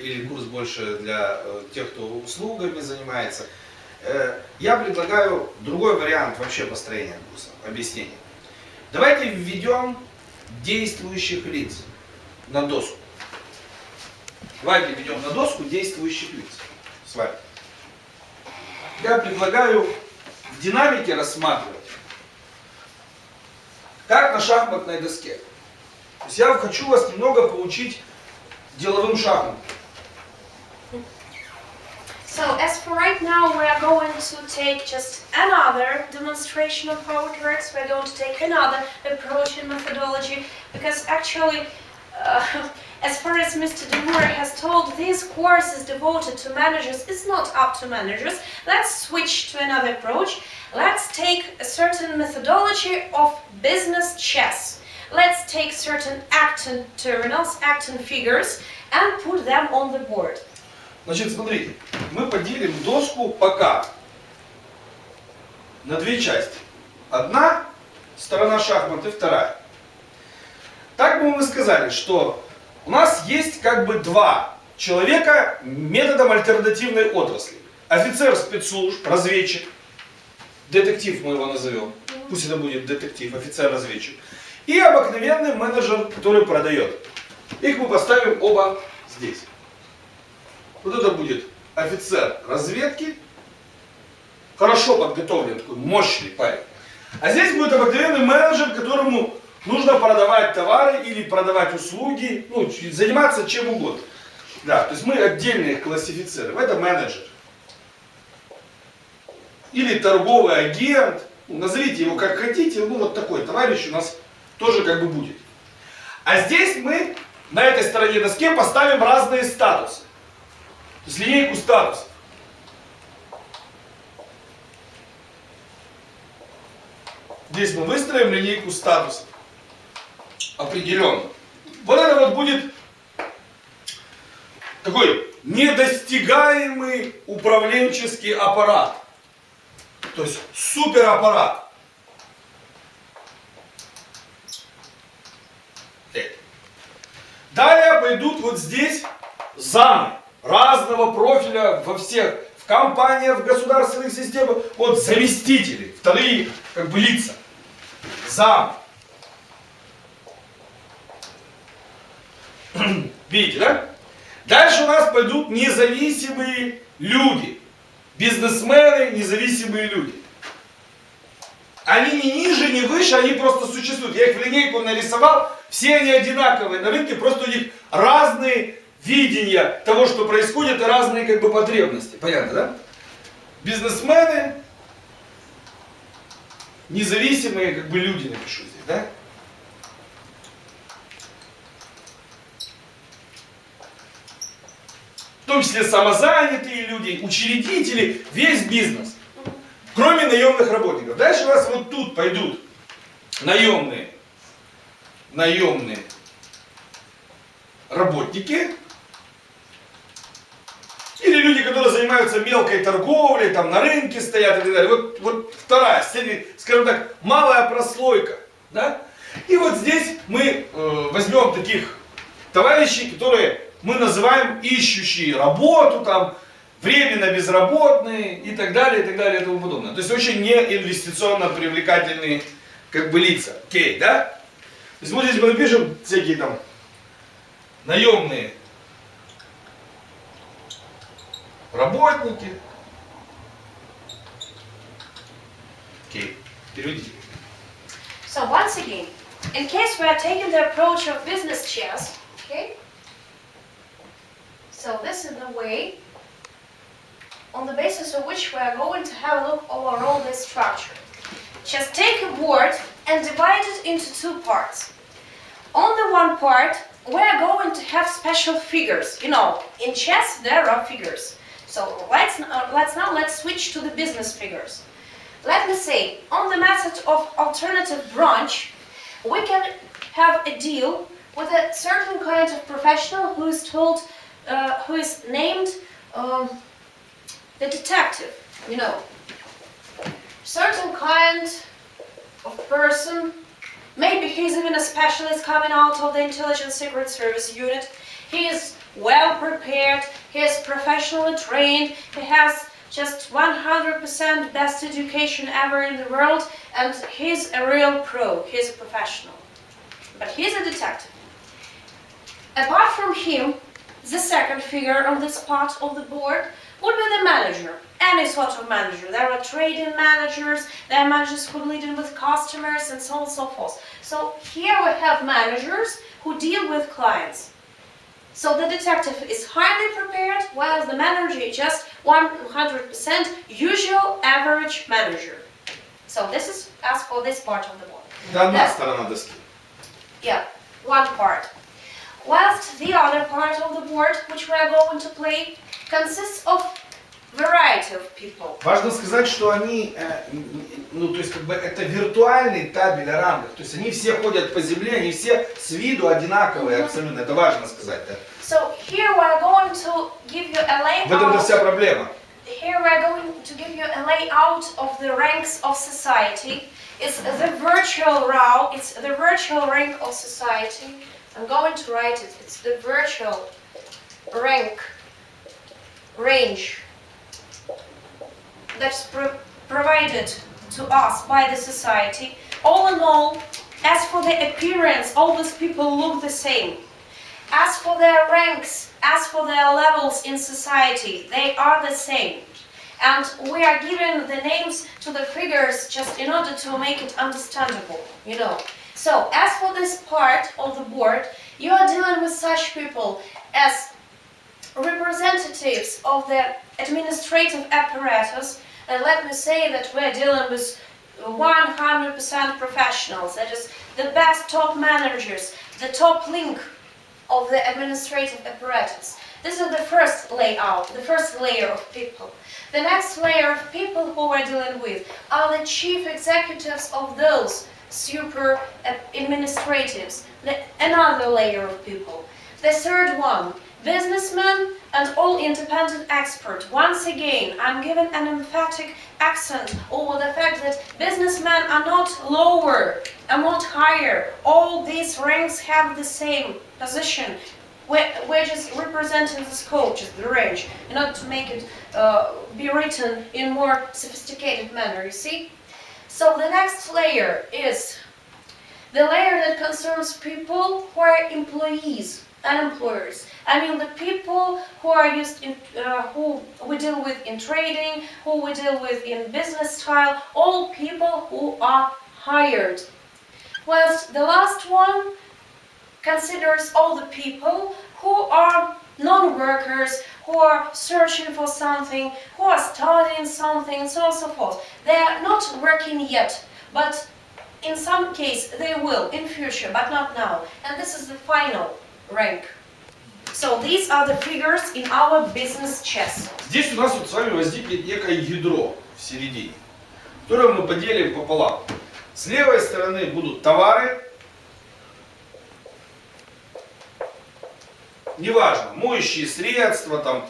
или курс больше для тех, кто услугами занимается. Я предлагаю другой вариант вообще построения курса, объяснения. Давайте введем действующих лиц на доску. Давайте введем на доску действующих лиц с вами. Я предлагаю в динамике рассматривать как на шахматной доске. То есть я хочу вас немного поучить деловым шахматам. So, as for right now, we are going to take just another demonstration of how it works. We're going to take another approach and methodology, because actually as far as Mr. De Moore has told, this course is devoted to managers. It's not up to managers. Let's switch to another approach. Let's take a certain methodology of business chess. Let's take certain acting terminals, acting figures, and put them on the board. Значит, смотрите, мы поделим доску пока на две части. Одна сторона шахмат и вторая. Так бы мы сказали, что у нас есть как бы два человека методом альтернативной отрасли. Офицер спецслужб, разведчик, детектив мы его назовем, пусть это будет детектив, офицер-разведчик, и обыкновенный менеджер, который продает. Их мы поставим оба здесь. Вот это будет офицер разведки, хорошо подготовленный, такой мощный парень. А здесь будет обыкновенный менеджер, которому нужно продавать товары или продавать услуги, ну, заниматься чем угодно. Да, то есть мы отдельно их классифицируем. Это менеджер. Или торговый агент. Ну, назовите его как хотите. Ну, вот такой товарищ у нас тоже как бы будет. А здесь мы на этой стороне доски поставим разные статусы. То есть линейку статусов. Здесь мы выстроим линейку статусов. Определенно. Вот это вот будет такой недостигаемый управленческий аппарат. То есть супераппарат. Далее пойдут вот здесь замы разного профиля во всех, в компаниях, в государственных системах. Вот заместители, вторые как бы лица. Замы. Видите, да? Дальше у нас пойдут независимые люди. Бизнесмены, независимые люди. Они ни ниже, ни выше, они просто существуют. Я их в линейку нарисовал, все они одинаковые на рынке, просто у них разные видения того, что происходит, и разные как бы потребности. Понятно, да? Бизнесмены, независимые как бы люди, напишу здесь, да? В том числе самозанятые люди, учредители, весь бизнес. Кроме наемных работников. Дальше у нас вот тут пойдут наемные работники. Или люди, которые занимаются мелкой торговлей, там на рынке стоят и так далее. Вот вторая, скажем так, малая прослойка. Да? И вот здесь мы возьмем таких товарищей, которые мы называем ищущие работу, там, временно безработные и так далее, и тому подобное. То есть очень неинвестиционно привлекательные как бы лица. Окей, да? То есть вот здесь мы напишем всякие там наемные работники. Окей, переведите. So once again, in case we are taking the approach of business chess, okay? So this is the way on the basis of which we are going to have a look overall this structure. Just take a board and divide it into two parts. On the one part, we are going to have special figures. You know, in chess there are figures. So let's switch to the business figures. Let me say, on the method of alternative branch, we can have a deal with a certain kind of professional who is named the detective, you know. Certain kind of person, maybe he's even a specialist coming out of the Intelligence Secret Service unit. He is well prepared, he is professionally trained, he has just 100% best education ever in the world, and he's a real pro, he's a professional. But he's a detective. Apart from him, the second figure on this part of the board would be the manager, any sort of manager. There are trading managers, there are managers who lead in with customers, and so on and so forth. So here we have managers who deal with clients. So the detective is highly prepared, while the manager is just 100% usual average manager. So this is as for this part of the board. Это одна сторона доски. Yeah, one part. whilst the other part of the board, which we are going to play, consists of variety of people. Важно сказать, что они, ну то есть как бы это виртуальный табель о рангах, то есть они все ходят по земле, они все с виду одинаковые абсолютно, это важно сказать, да. So here we are going to give you a В этом-то layout. вся проблема. Here we are going to give you a layout of the ranks of society. It's the virtual row. It's the virtual rank of society. I'm going to write it. It's the virtual rank range that's provided to us by the society. All in all, as for the appearance, all these people look the same. As for their ranks, as for their levels in society, they are the same. And we are giving the names to the figures just in order to make it understandable, you know. So, as for this part of the board, you are dealing with such people as representatives of the administrative apparatus. And let me say that we're dealing with 100% professionals, that is the best top managers, the top link of the administrative apparatus. This is the first layout, the first layer of people. The next layer of people who we're dealing with are the chief executives of those super administratives, another layer of people. The third one, businessmen and all independent experts. Once again, I'm giving an emphatic accent over the fact that businessmen are not lower and not higher. All these ranks have the same position. We're just representing the scope, just the range, in order to make it be written in more sophisticated manner, you see? So the next layer is the layer that concerns people who are employees and employers. I mean the people who are used in, who we deal with in trading, who we deal with in business style, all people who are hired. Whilst the last one considers all the people who are non-workers, who are searching for something, who are studying something, and so on and so forth. They are not working yet, but in some case they will in future, but not now. And this is the final rank. So these are the figures in our business chess. Здесь у нас вот с вами возникнет некое ядро в середине, которое мы поделим пополам. С левой стороны будут товары, неважно, моющие средства, там,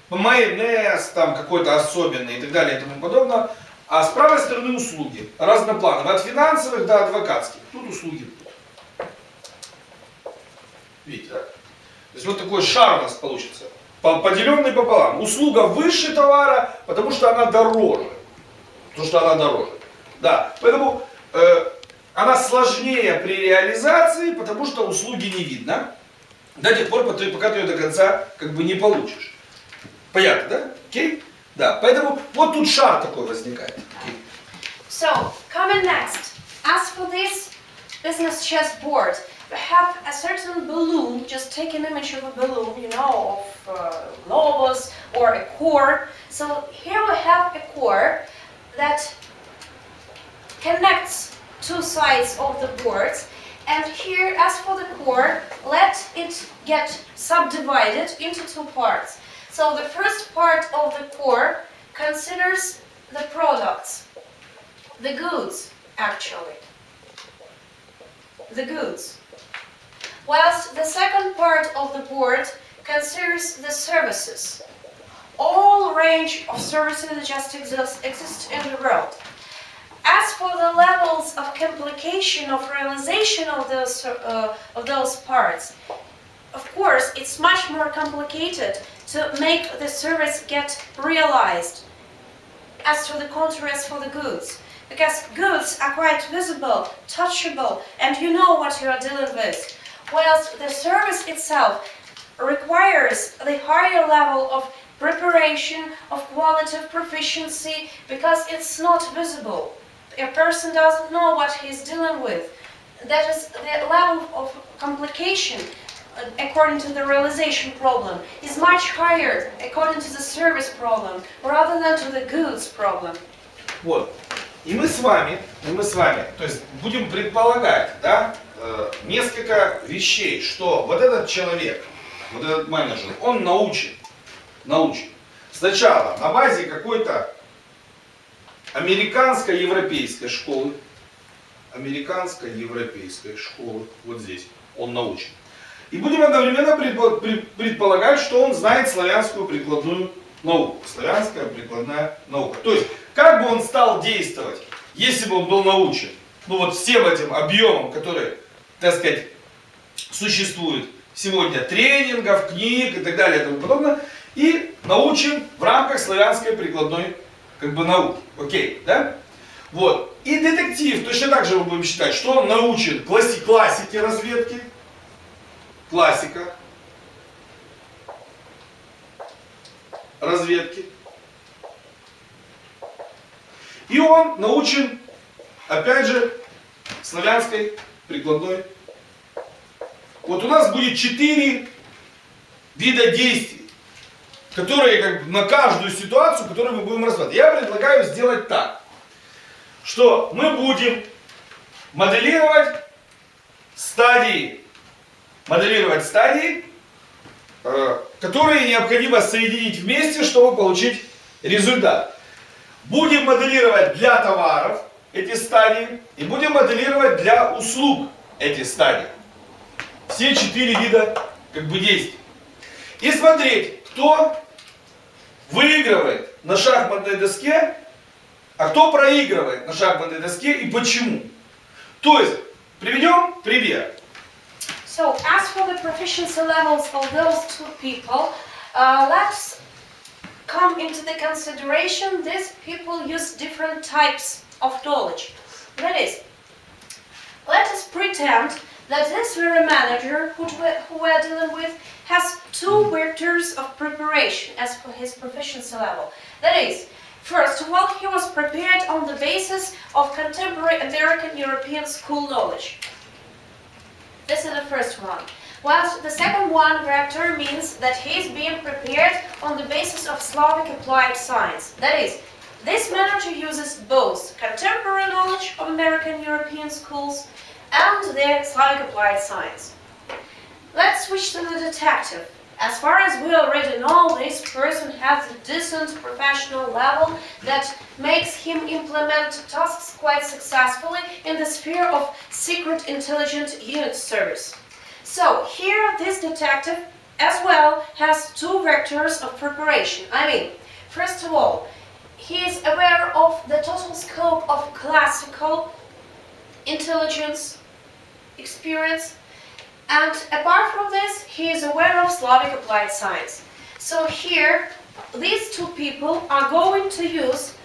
майонез, там какой-то особенный и так далее и тому подобное. А с правой стороны услуги, разноплановые, от финансовых до адвокатских. Тут услуги будут. Видите, да? То есть вот такой шар у нас получится, поделенный пополам. Услуга выше товара, потому что она дороже. Да, поэтому она сложнее при реализации, потому что услуги не видно. До тех пор, пока ты ее до конца как бы не получишь. Понятно, да? Окей? Да, поэтому вот тут шар такой возникает. So, coming next. As for this business chessboard, we have a certain balloon, just take an image of a balloon, you know, of globus or a core. So here we have a core that connects two sides of the board. And here, as for the core, let it get subdivided into two parts. So the first part of the core considers the products, the goods, actually. The goods. Whilst the second part of the board considers the services. All range of services that just exist in the world. As for the levels of complication of realization of those parts, of course, it's much more complicated to make the service get realized as to the contrary as for the goods. Because goods are quite visible, touchable, and you know what you are dealing with. Whilst the service itself requires the higher level of preparation, of quality, of proficiency, because it's not visible. A person doesn't know what he's dealing with. That is the level of complication according to the realization problem is much higher according to the service problem rather than to the goods problem. Вот. И мы с вами, то есть будем предполагать, да, несколько вещей, что вот этот человек, вот этот менеджер, он научен. Сначала на базе какой-то американско-европейской школы, вот здесь, он научен. И будем одновременно предполагать, что он знает славянскую прикладную науку. Славянская прикладная наука. То есть, как бы он стал действовать, если бы он был научен, ну вот всем этим объемом, которые, так сказать, существуют сегодня, тренингов, книг и так далее и тому подобное, и научен в рамках славянской прикладной науки. Окей, да? Вот. И детектив, точно так же мы будем считать, что он научен классике разведки, классика разведки. И он научен, опять же, славянской прикладной. Вот у нас будет 4 вида действий, которые на каждую ситуацию, которую мы будем рассматривать. Я предлагаю сделать так, что мы будем моделировать стадии, которые необходимо соединить вместе, чтобы получить результат. Будем моделировать для товаров эти стадии и будем моделировать для услуг эти стадии. Все 4 вида действий. И смотреть, кто выигрывает на шахматной доске, а кто проигрывает на шахматной доске и почему. То есть, приведем пример. So, as for the proficiency levels of those two people, let's come into the consideration these people use different types of knowledge. That is, let us pretend that this very manager who we're dealing with has 2 vectors of preparation as for his proficiency level. That is, first of all, he was prepared on the basis of contemporary American European school knowledge. This is the first one. Whilst the second one vector means that he is being prepared on the basis of Slavic applied science. That is, this manager uses both contemporary knowledge of American European schools and their Slavic applied science. Let's switch to the detective. As far as we already know, this person has a decent professional level that makes him implement tasks quite successfully in the sphere of secret intelligence unit service. So here this detective as well has 2 vectors of preparation. I mean, first of all, he is aware of the total scope of classical intelligence experience. And apart from this, he is aware of Slavic applied science. So here, these 2 people are going to use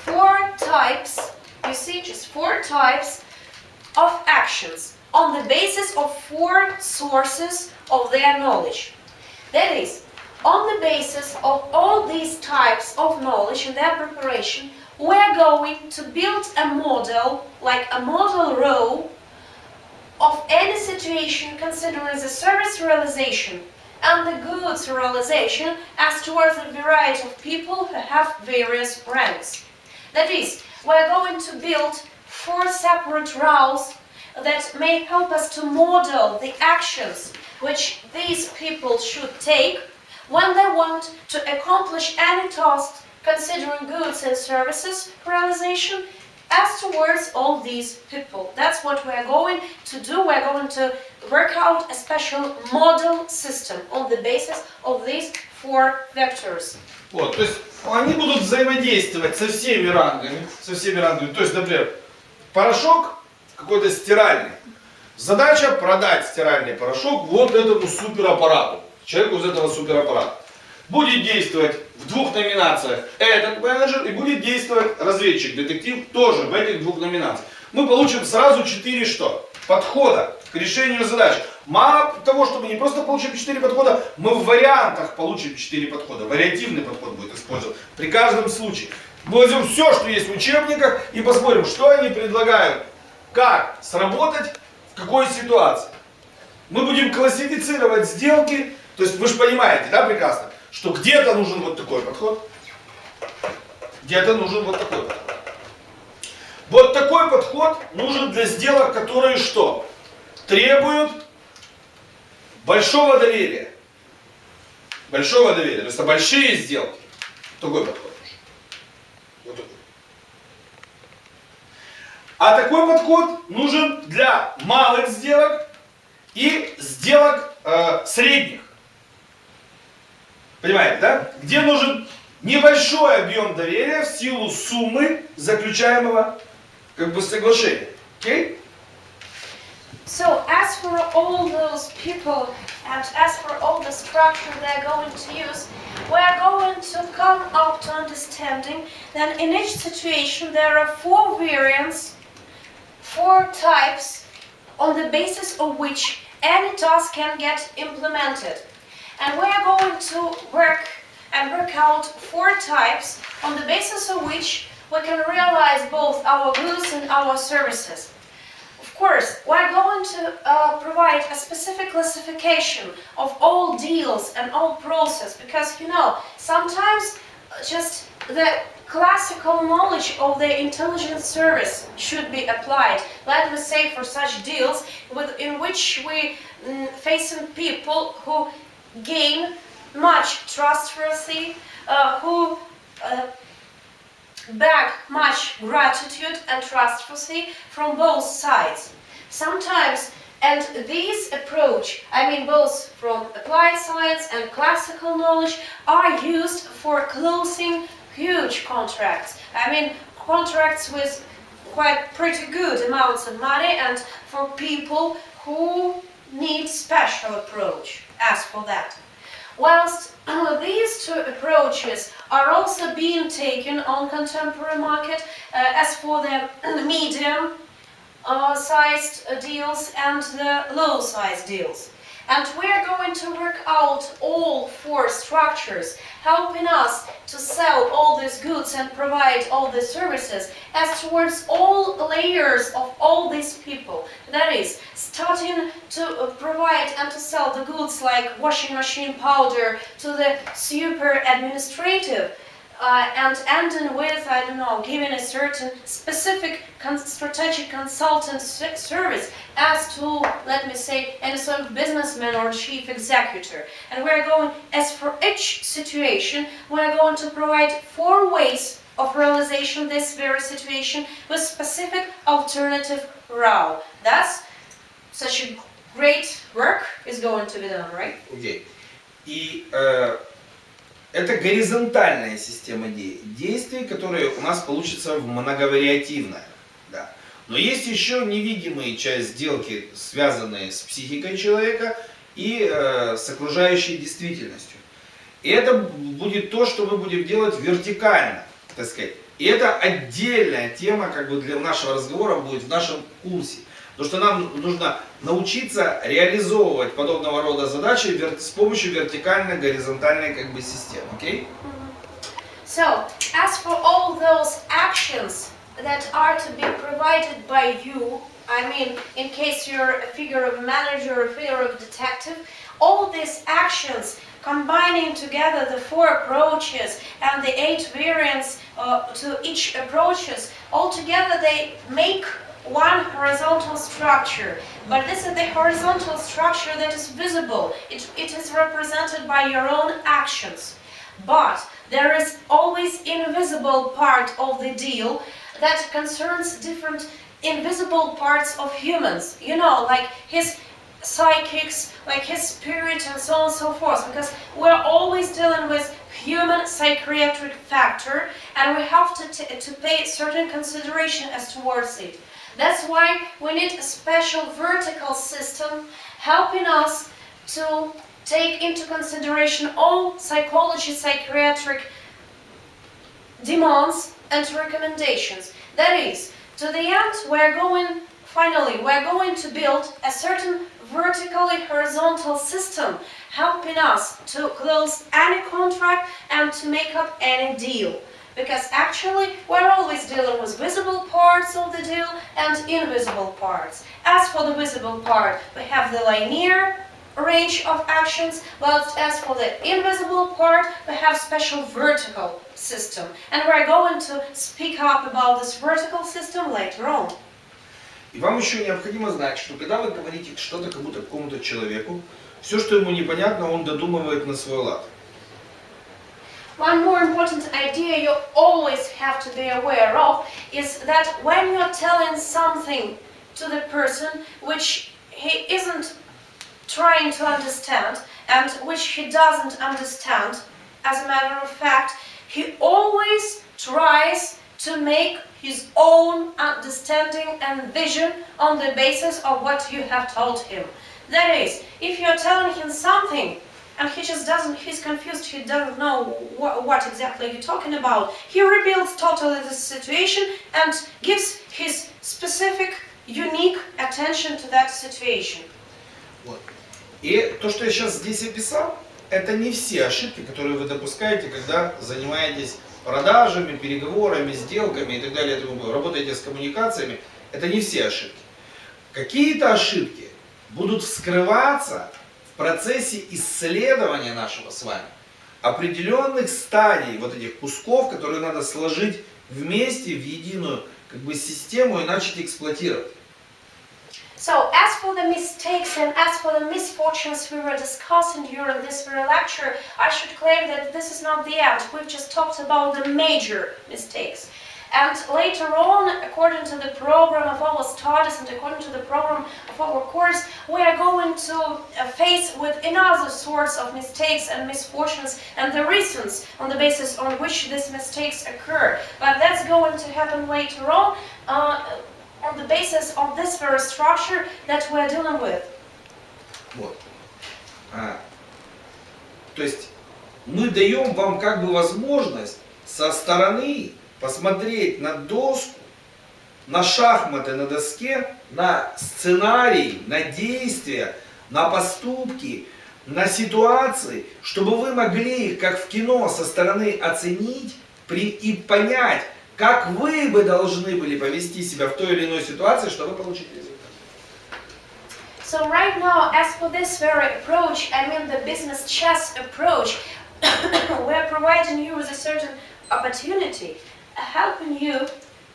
4 types, you see, just 4 types of actions on the basis of 4 sources of their knowledge. That is, on the basis of all these types of knowledge and their preparation, we are going to build a model, like a model row, of any situation considering the service realization and the goods realization as towards the variety of people who have various ranks. That is, we are going to build 4 separate rows that may help us to model the actions which these people should take when they want to accomplish any task considering goods and services realization as towards all these people. That's what we are going to do. We are going to work out a special model system on the basis of these 4 vectors. Вот, то есть они будут взаимодействовать со всеми рангами. То есть, например, порошок какой-то стиральный. Задача продать стиральный порошок вот этому супераппарату. Человеку из этого супераппарата. Будет действовать в 2 номинациях этот менеджер и будет действовать разведчик, детектив тоже в этих 2 номинациях. Мы получим сразу 4 что? Подхода к решению задач. Мало того, чтобы не просто получим 4 подхода, мы в вариантах получим 4 подхода. Вариативный подход будет использован при каждом случае. Мы возьмем все, что есть в учебниках и посмотрим, что они предлагают, как сработать, в какой ситуации. Мы будем классифицировать сделки, то есть вы же понимаете, да, прекрасно, что где-то нужен вот такой подход, где-то нужен вот такой подход. Вот такой подход нужен для сделок, которые что? требуют большого доверия. Большого доверия. То есть это большие сделки. Такой подход. Вот такой. А такой подход нужен для малых сделок и сделок средних. Понимаете, да? Где нужен небольшой объем доверия в силу суммы заключаемого соглашения. Okay? So, as for all those people and as for all the structure they're going to use, we're going to come up to understanding that in each situation there are 4 variants, 4 types on the basis of which any task can get implemented. And we're going to work out 4 types on the basis of which we can realize both our goods and our services. Of course, we're going to provide a specific classification of all deals and all process because, you know, sometimes just the classical knowledge of the intelligence service should be applied. Let me say for such deals in which we facing people who gain much trustworthy, who beg much gratitude and trustworthy from both sides. Sometimes, and this approach, I mean both from applied science and classical knowledge, are used for closing huge contracts. I mean contracts with quite pretty good amounts of money and for people who need special approach as for that. Whilst these 2 approaches are also being taken on contemporary market as for the medium sized deals and the low sized deals. And we are going to work out all 4 structures, helping us to sell all these goods and provide all the services as towards all layers of all these people. That is, starting to provide and to sell the goods like washing machine powder to the super administrative and ending with, I don't know, giving a certain specific strategic consultant service as to, let me say, any sort of businessman or chief executive. And we're going, as for each situation, we're going to provide 4 ways of realization this very situation with specific alternative route. That's such a great work is going to be done, right? Okay. И это горизонтальная система действий, которая у нас получится многовариативная. Да. Но есть еще невидимые часть сделки, связанные с психикой человека и с окружающей действительностью. И это будет то, что мы будем делать вертикально, так сказать. И это отдельная тема для нашего разговора будет в нашем курсе. Потому что нам нужно научиться реализовывать подобного рода задачи с помощью вертикально-горизонтальной системы. Okay? So, as for all those actions that are to be provided by you, I mean, in case you're a figure of a manager or a figure of a detective, all these actions combining together the 4 approaches and the 8 variants to each approaches, altogether they make one horizontal structure, but this is the horizontal structure that is visible. It is represented by your own actions. But there is always invisible part of the deal that concerns different invisible parts of humans. You know, like his psychics, like his spirit and so on and so forth. Because we're always dealing with human psychiatric factor and we have to pay certain consideration as towards it. That's why we need a special vertical system helping us to take into consideration all psychology, psychiatric demands and recommendations. That is, to the end, we're going to build a certain vertically horizontal system helping us to close any contract and to make up any deal. Because actually, we're always dealing with visible parts of the deal and invisible parts. As for the visible part, we have the linear range of actions, whilst as for the invisible part, we have special vertical system. And we're going to speak up about this vertical system later on. И вам еще необходимо знать, что когда вы говорите что-то кому-то, какому-то человеку, все, что ему непонятно, он додумывает на свой лад. One more important idea you always have to be aware of is that when you're telling something to the person which he isn't trying to understand and which he doesn't understand, as a matter of fact, he always tries to make his own understanding and vision on the basis of what you have told him. That is, if you're telling him something and he just doesn't, he's confused, he doesn't know what exactly you're talking about, he rebuilds totally the situation and gives his specific, unique attention to that situation. Вот. И то, что я сейчас здесь описал, это не все ошибки, которые вы допускаете, когда занимаетесь продажами, переговорами, сделками и так далее, работаете с коммуникациями. Это не все ошибки. Какие-то ошибки будут вскрываться в процессе исследования нашего с вами определенных стадий вот этих кусков, которые надо сложить вместе в единую систему и начать эксплуатировать. So, as for the mistakes and as for the misfortunes we were discussing during this very lecture, I should claim that this is not the end. We've just talked about the major mistakes. And later on, according to the program of our studies and according to the program of our course, we are going to face with another sorts of mistakes and misfortunes and the reasons on the basis on which these mistakes occur. But that's going to happen later on the basis of this very structure that we are dealing with. Вот. То есть мы даем вам возможность со стороны посмотреть на доску, на шахматы на доске, на сценарий, на действия, на поступки, на ситуации, чтобы вы могли их, как в кино, со стороны оценить и понять, как вы бы должны были повести себя в той или иной ситуации, чтобы получить результат. So right now, as for this very approach, I mean the business chess approach, we are providing you with a certain opportunity, helping you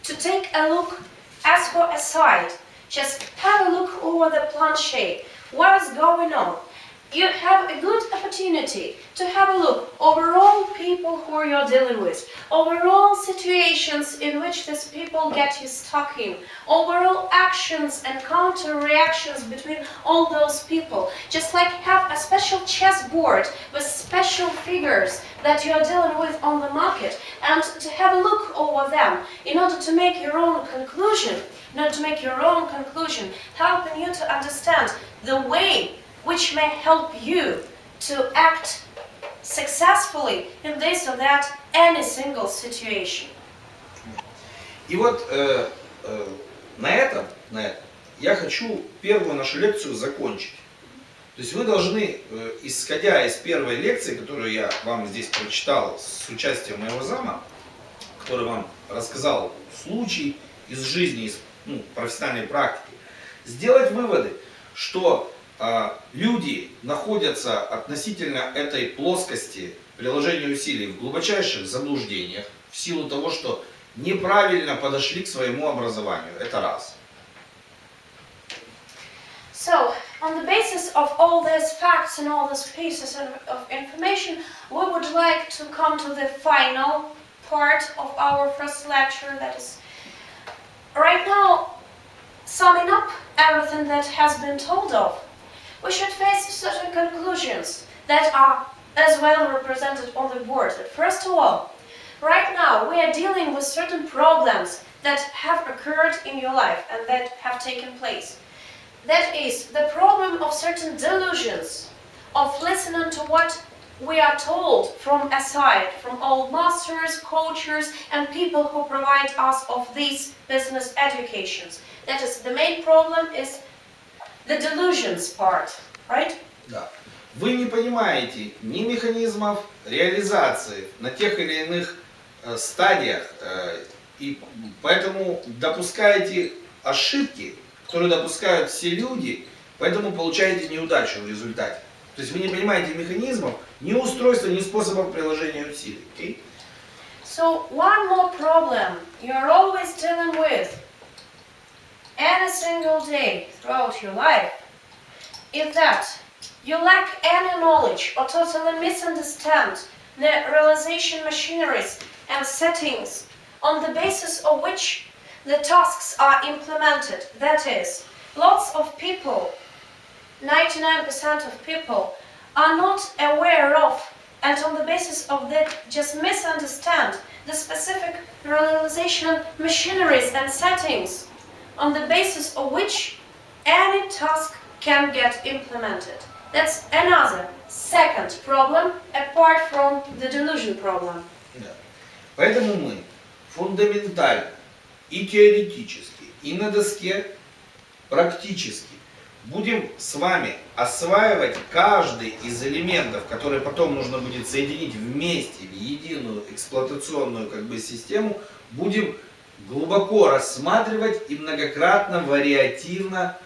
to take a look as for a side. Just have a look over the planche. What is going on? You have a good opportunity to have a look over all people who you're dealing with, over all situations in which these people get you stuck in, over all actions and counter-reactions between all those people. Just like have a special chessboard with special figures that you are dealing with on the market and to have a look over them in order to make your own conclusion, helping you to understand the way which may help you to act successfully in this or that any single situation. И вот на этом я хочу первую нашу лекцию закончить. То есть вы должны, исходя из первой лекции, которую я вам здесь прочитал с участием моего зама, который вам рассказал случай из жизни, из профессиональной практики, сделать выводы, что люди находятся относительно этой плоскости приложения усилий в глубочайших заблуждениях в силу того, что неправильно подошли к своему образованию. Это раз. So, on the basis of all these facts and all these pieces of information, we would like to come to the final part of our first lecture, that is right now summing up everything that has been told of. We should face certain conclusions that are as well represented on the board. First of all, right now we are dealing with certain problems that have occurred in your life and that have taken place. That is the problem of certain delusions, of listening to what we are told from aside, from all masters, coaches and people who provide us of these business educations. That is, the main problem is the delusions part, right? Да. Вы не понимаете ни механизмов реализации на тех или иных стадиях, и поэтому допускаете ошибки, которые допускают все люди, поэтому получаете неудачу в результате. То есть вы не понимаете механизмов, ни устройства, ни способов приложения усилий. Okay? So one more problem you're always dealing with any single day throughout your life is that you lack any knowledge or totally misunderstand the realization machineries and settings on the basis of which the tasks are implemented. That is, lots of people, 99% of people, are not aware of, and on the basis of that just misunderstand the specific realization machineries and settings on the basis of which any task can get implemented. That's another second problem apart from the delusion problem. Да. Поэтому мы фундаментально и теоретически, и на доске практически будем с вами осваивать каждый из элементов, которые потом нужно будет соединить вместе в единую эксплуатационную систему, будем глубоко рассматривать и многократно вариативно,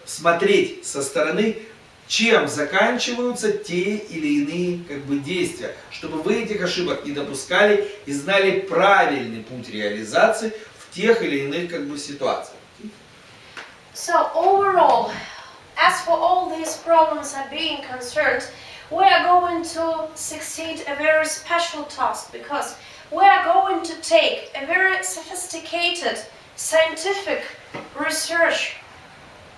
смотреть со стороны, чем заканчиваются те или иные действия, чтобы вы этих ошибок не допускали и знали правильный путь реализации в тех или иных ситуациях. So overall, as for all these problems are being concerned, we are going to succeed a very special task because we are going to take a very sophisticated scientific research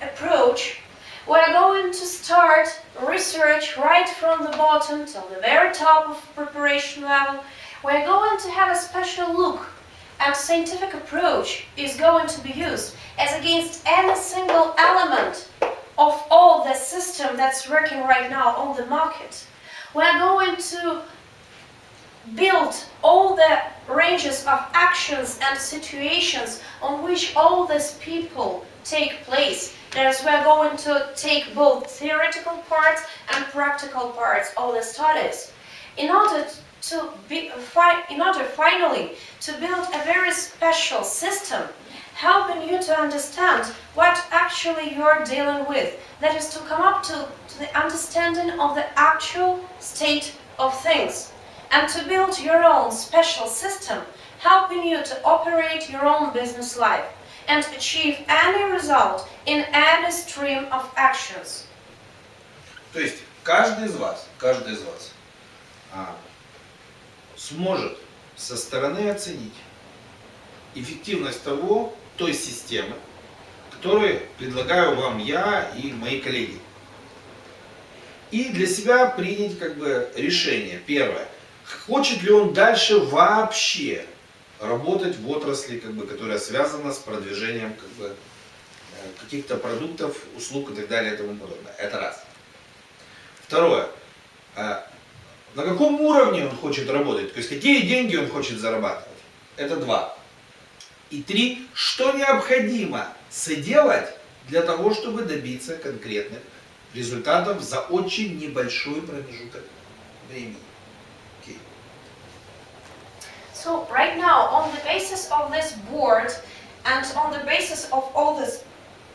approach. We are going to start research right from the bottom till the very top of preparation level. We are going to have a special look and scientific approach is going to be used as against any single element of all the system that's working right now on the market. We are going to build all the ranges of actions and situations on which all these people take place. That is, we are going to take both theoretical parts and practical parts of the studies in order finally to build a very special system helping you to understand what actually you're dealing with. That is, to come up to the understanding of the actual state of things and to build your own special system helping you to operate your own business life and achieve any result in any stream of actions. То есть каждый из вас сможет со стороны оценить эффективность той системы, которую предлагаю вам я и мои коллеги. И для себя принять решение. Первое. Хочет ли он дальше вообще работать в отрасли, которая связана с продвижением каких-то продуктов, услуг и так далее и тому подобное. Это раз. Второе. На каком уровне он хочет работать, то есть какие деньги он хочет зарабатывать. Это два. И три. Что необходимо сделать для того, чтобы добиться конкретных результатов за очень небольшой промежуток времени. So right now, on the basis of this board and on the basis of all this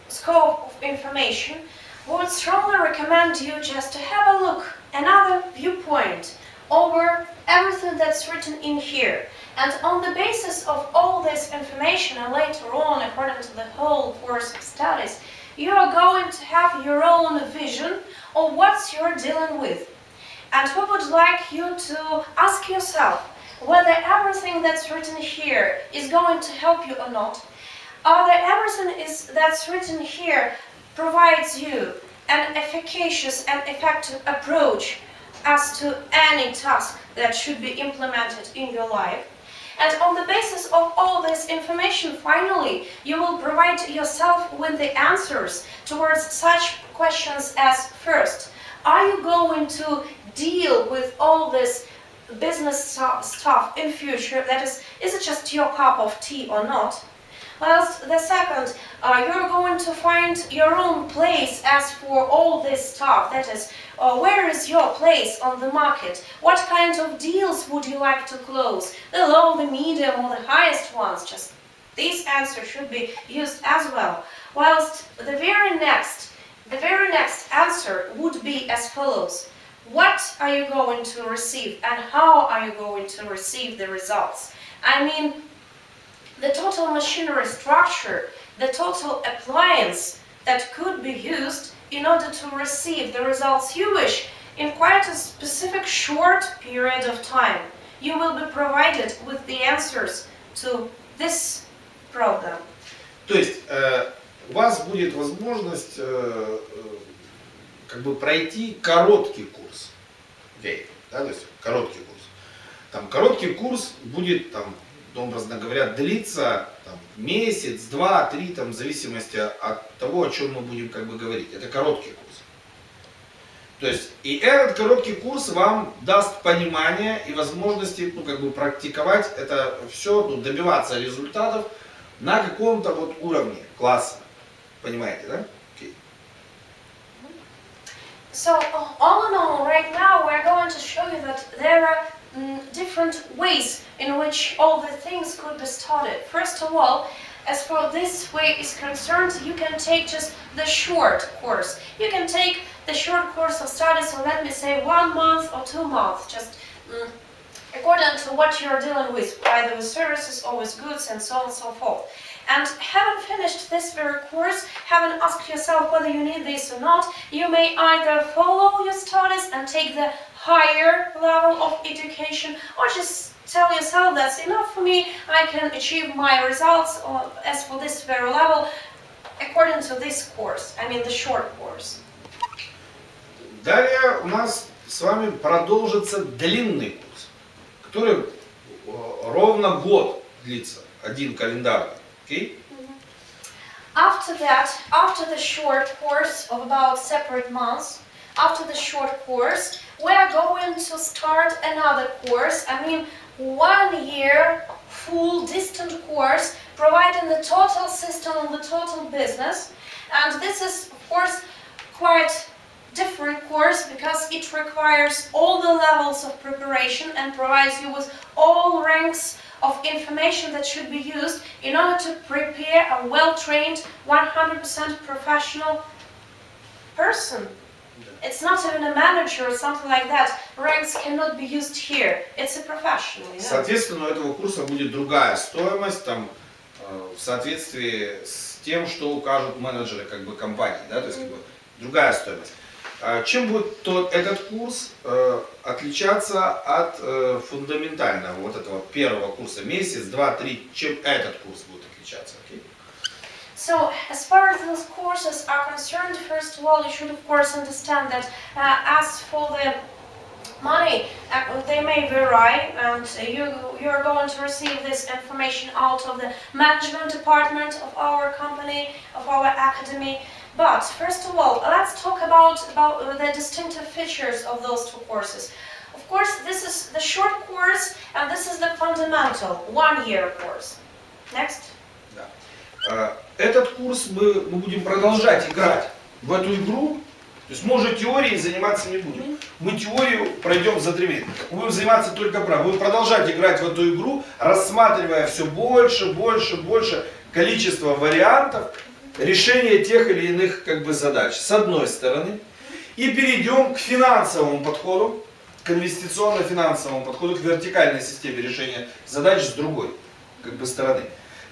scope of information, we would strongly recommend you just to have a look, another viewpoint over everything that's written in here. And on the basis of all this information and later on, according to the whole course of studies, you are going to have your own vision of what you're dealing with. And we would like you to ask yourself whether everything that's written here is going to help you or not. Whether everything that's written here provides you an efficacious and effective approach as to any task that should be implemented in your life. And on the basis of all this information, finally, you will provide yourself with the answers towards such questions as, first, are you going to deal with all this business stuff in future? That is it just your cup of tea or not? Whilst the second, you're going to find your own place as for all this stuff. That is, where is your place on the market? What kind of deals would you like to close? The low, the medium, or the highest ones? Just this answer should be used as well. Whilst the very next answer would be as follows. What are you going to receive and how are you going to receive the results? I mean, the total machinery structure, the total appliance that could be used in order to receive the results you wish in quite a specific short period of time. You will be provided with the answers to this problem. То есть у вас будет возможность как бы пройти короткий курс. Да, то есть короткий курс. Там короткий курс будет, там, образно говоря, длиться там, месяц, два, три, там, в зависимости от того, о чем мы будем как бы говорить. Это короткий курс. То есть и этот короткий курс вам даст понимание и возможности, ну, как бы практиковать это все, ну, добиваться результатов на каком-то вот уровне класса. Понимаете, да? Okay. So, all in all, right now we're going to show you that there are different ways in which all the things could be started. First of all, as far as this way is concerned, you can take just the short course. You can take the short course of studies, so let me say 1 month or 2 months, just according to what you're dealing with, either with services or with goods and so on and so forth. And having finished this very course, having asked yourself whether you need this or not, you may either follow your studies and take the higher level of education, or just tell yourself that's enough for me, I can achieve my results as for this very level according to this course, I mean the short course. Далее у нас с вами продолжится длинный курс, который ровно год длится, один календарный. Okay? After that, after the short course of about separate months, after the short course, we are going to start another course, I mean 1 year full distant course, providing the total system of the total business. And this is, of course, quite different course because it requires all the levels of preparation and provides you with all ranks of information that should be used in order to prepare a well-trained, 100% professional person. It's not even a manager or something like that. Ranks cannot be used here. It's a professional. You know? Соответственно, у этого курса будет другая стоимость, там, в соответствии с тем, что укажут менеджеры как бы компании, да, то есть как бы другая стоимость. Чем будет этот курс отличаться от фундаментального, вот этого первого курса, месяц, два, три, чем этот курс будет отличаться? Okay? So, as far as those courses are concerned, first of all, you should of course understand that as for the money, they may vary, and you are going to receive this information out of the management department of our company, of our academy. But first of all, let's talk about the distinctive features of those two courses. Of course, this is the short course, and this is the fundamental 1 year course. Next. Да. Этот курс мы будем продолжать играть в эту игру. То есть мы уже теорией заниматься не будем. Мы теорию пройдем за 3 месяца. Мы будем заниматься только правом. Будем продолжать играть в эту игру, рассматривая все больше количество вариантов решения тех или иных как бы задач, с одной стороны, и перейдем к финансовому подходу, к инвестиционно-финансовому подходу, к вертикальной системе решения задач с другой как бы стороны.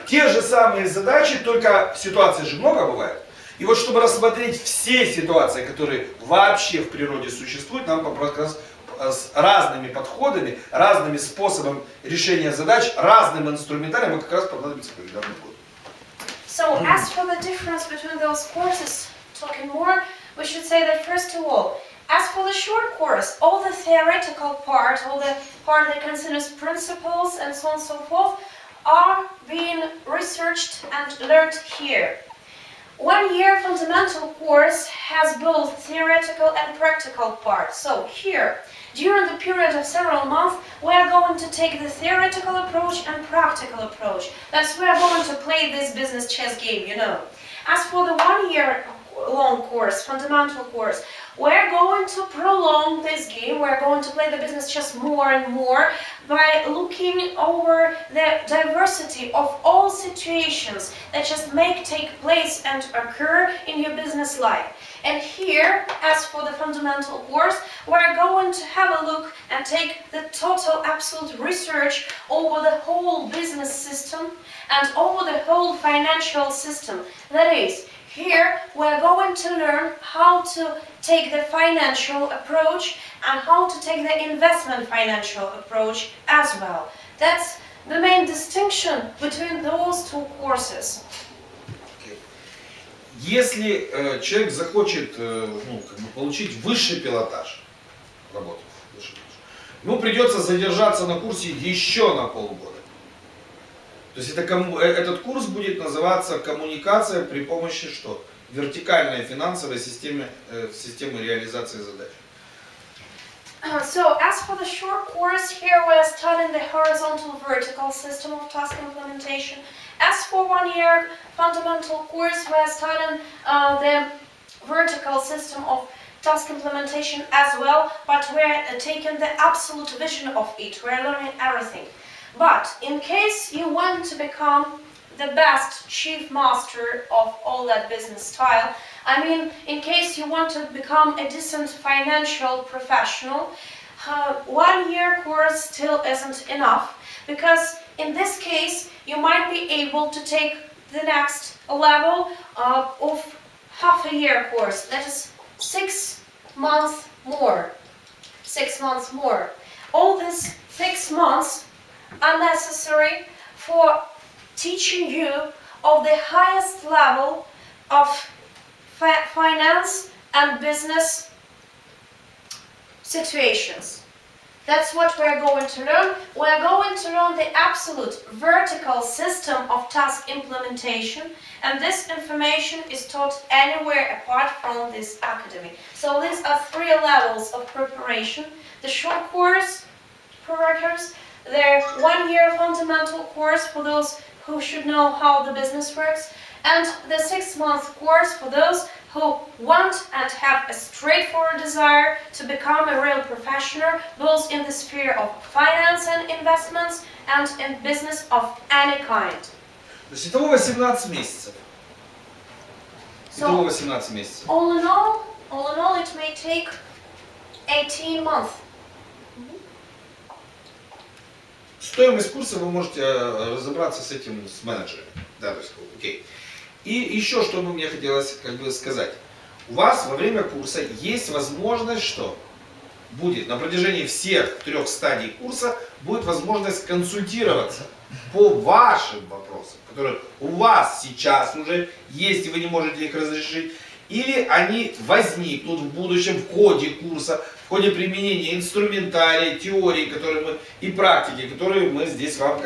Те же самые задачи, только ситуаций же много бывает. И вот чтобы рассмотреть все ситуации, которые вообще в природе существуют, нам как раз с разными подходами, разными способами решения задач, разным инструментарием как раз понадобится определенный год. So, as for the difference between those courses, talking more, we should say that first of all, as for the short course, all the theoretical part, all the part that considers principles and so on and so forth, are being researched and learned here. 1 year fundamental course has both theoretical and practical parts. So here, during the period of several months, we are going to take the theoretical approach and practical approach. That's where we are going to play this business chess game, you know. As for the 1 year long course, fundamental course, we're going to prolong this game, we're going to play the business just more and more by looking over the diversity of all situations that just may take place and occur in your business life. And here, as for the fundamental course, we're going to have a look and take the total absolute research over the whole business system and over the whole financial system. That is, here we're going to learn how to take the financial approach and how to take the investment financial approach as well. That's the main distinction between those two courses. Если человек захочет получить высший пилотаж работы, ему придется задержаться на курсе еще на полгода. То есть этот курс будет называться «Коммуникация при помощи что? Вертикальной финансовой системы реализации задач». So, as for the short course, here we are studying the horizontal vertical system of task implementation. As for 1 year fundamental course, we are studying the vertical system of task implementation as well, but we are taking the absolute vision of it. We are learning everything. But in case you want to become the best chief master of all that business style, I mean, in case you want to become a decent financial professional, 1 year course still isn't enough, because in this case you might be able to take the next level of half a year course, that is 6 months more. 6 months more. All these 6 months are necessary for teaching you of the highest level of finance and business situations. That's what we're going to learn. We're going to learn the absolute vertical system of task implementation, and this information is taught anywhere apart from this academy. So these are 3 levels of preparation. The short course prerequisites, the 1 year fundamental course for those who should know how the business works, and the 6 month course for those who want and have a straightforward desire to become a real professional, both in the sphere of finance and investments and in business of any kind. То есть итого 18 месяцев. Итого 18 месяцев. All in all, it may take 18 months. Стоимость курса вы можете разобраться с этим, с менеджерами. Да, то есть, окей. И еще что бы мне хотелось сказать. У вас во время курса есть возможность, что будет на протяжении всех 3 стадий курса, будет возможность консультироваться по вашим вопросам, которые у вас сейчас уже есть, и вы не можете их разрешить, или они возникнут в будущем в ходе курса, в ходе применения инструментария, теории, которые мы, и практики, которые мы здесь вам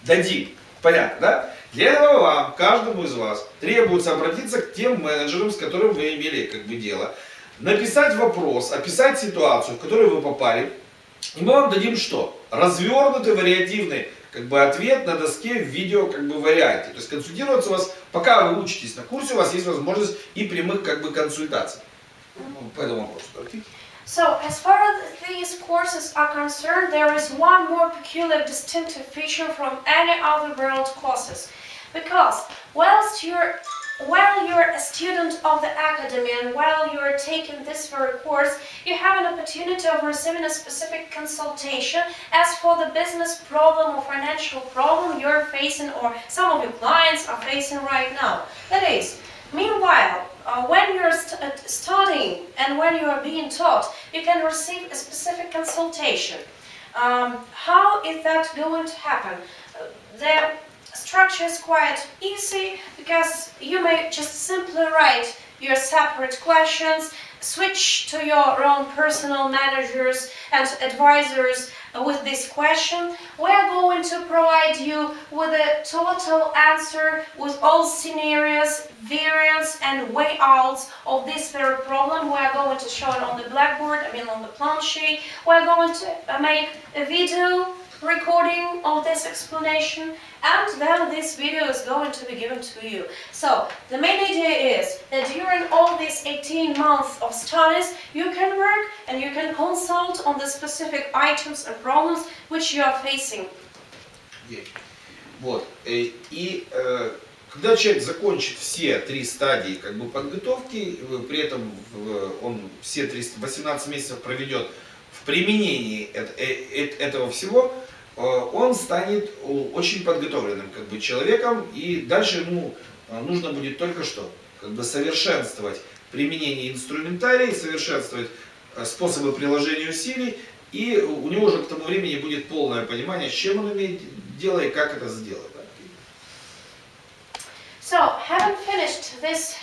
дадим. Понятно, да? Для этого вам, каждому из вас, требуется обратиться к тем менеджерам, с которыми вы имели дело, написать вопрос, описать ситуацию, в которую вы попали, и мы вам дадим что? Развернутый вариативный ответ на доске в видео варианте. То есть консультироваться у вас, пока вы учитесь на курсе, у вас есть возможность и прямых консультаций. По этому вопросу. So, as far as these courses are concerned, there is one more peculiar distinctive feature from any other world courses. Because while you're a student of the academy and while you're taking this very course, you have an opportunity of receiving a specific consultation as for the business problem or financial problem you're facing or some of your clients are facing right now. That is, meanwhile, when you're studying and when you are being taught, you can receive a specific consultation. How is that going to happen? The structure is quite easy because you may just simply write your separate questions, switch to your own personal managers and advisors with this question. We are going to provide you with a total answer with all scenarios, variants and way outs of this very problem. We are going to show it on the blackboard, on the planche. We are going to make a video recording of this explanation, and then this video is going to be given to you. So the main idea is that during all these 18 months of studies, you can work and you can consult on the specific items and problems which you are facing. Вот. Когда человек закончит все 3 стадии как бы подготовки, при этом он все 18 месяцев проведет в применении этого всего, он станет очень подготовленным как бы человеком, и дальше ему нужно будет только что как бы совершенствовать применение инструментария, совершенствовать способы приложения усилий, и у него уже к тому времени будет полное понимание, с чем он имеет дело и как это сделать. So, having finished this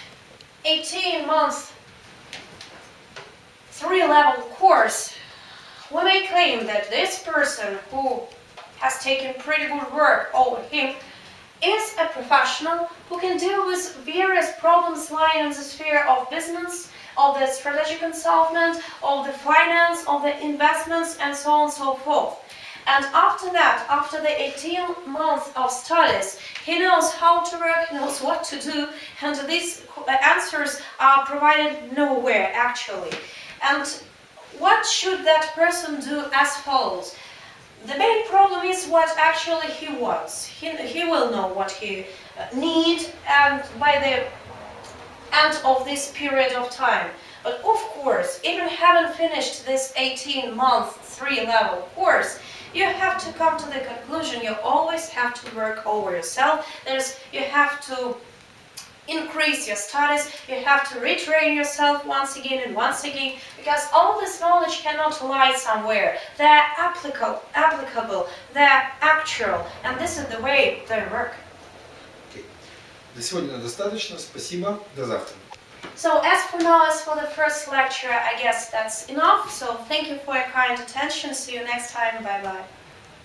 18-month 3-level course, we may claim that this person who has taken pretty good work over him is a professional who can deal with various problems lying in the sphere of business, of the strategic consultant, of the finance, of the investments, and so on and so forth. And after that, after the 18 months of studies, he knows how to work, he knows what to do, and these answers are provided nowhere actually. And what should that person do as follows? The main problem is what actually he wants. He will know what he needs, and by the end of this period of time. But of course, even having finished this 18-month 3-level course, you have to come to the conclusion you always have to work over yourself. You have to increase your studies, you have to retrain yourself once again and once again, because all this knowledge cannot lie somewhere. They're applicable, they're actual, and this is the way they work. На сегодня достаточно. Спасибо. До завтра. So as for now, as for the first lecture, I guess that's enough. So thank you for your kind attention. See you next time. Bye bye.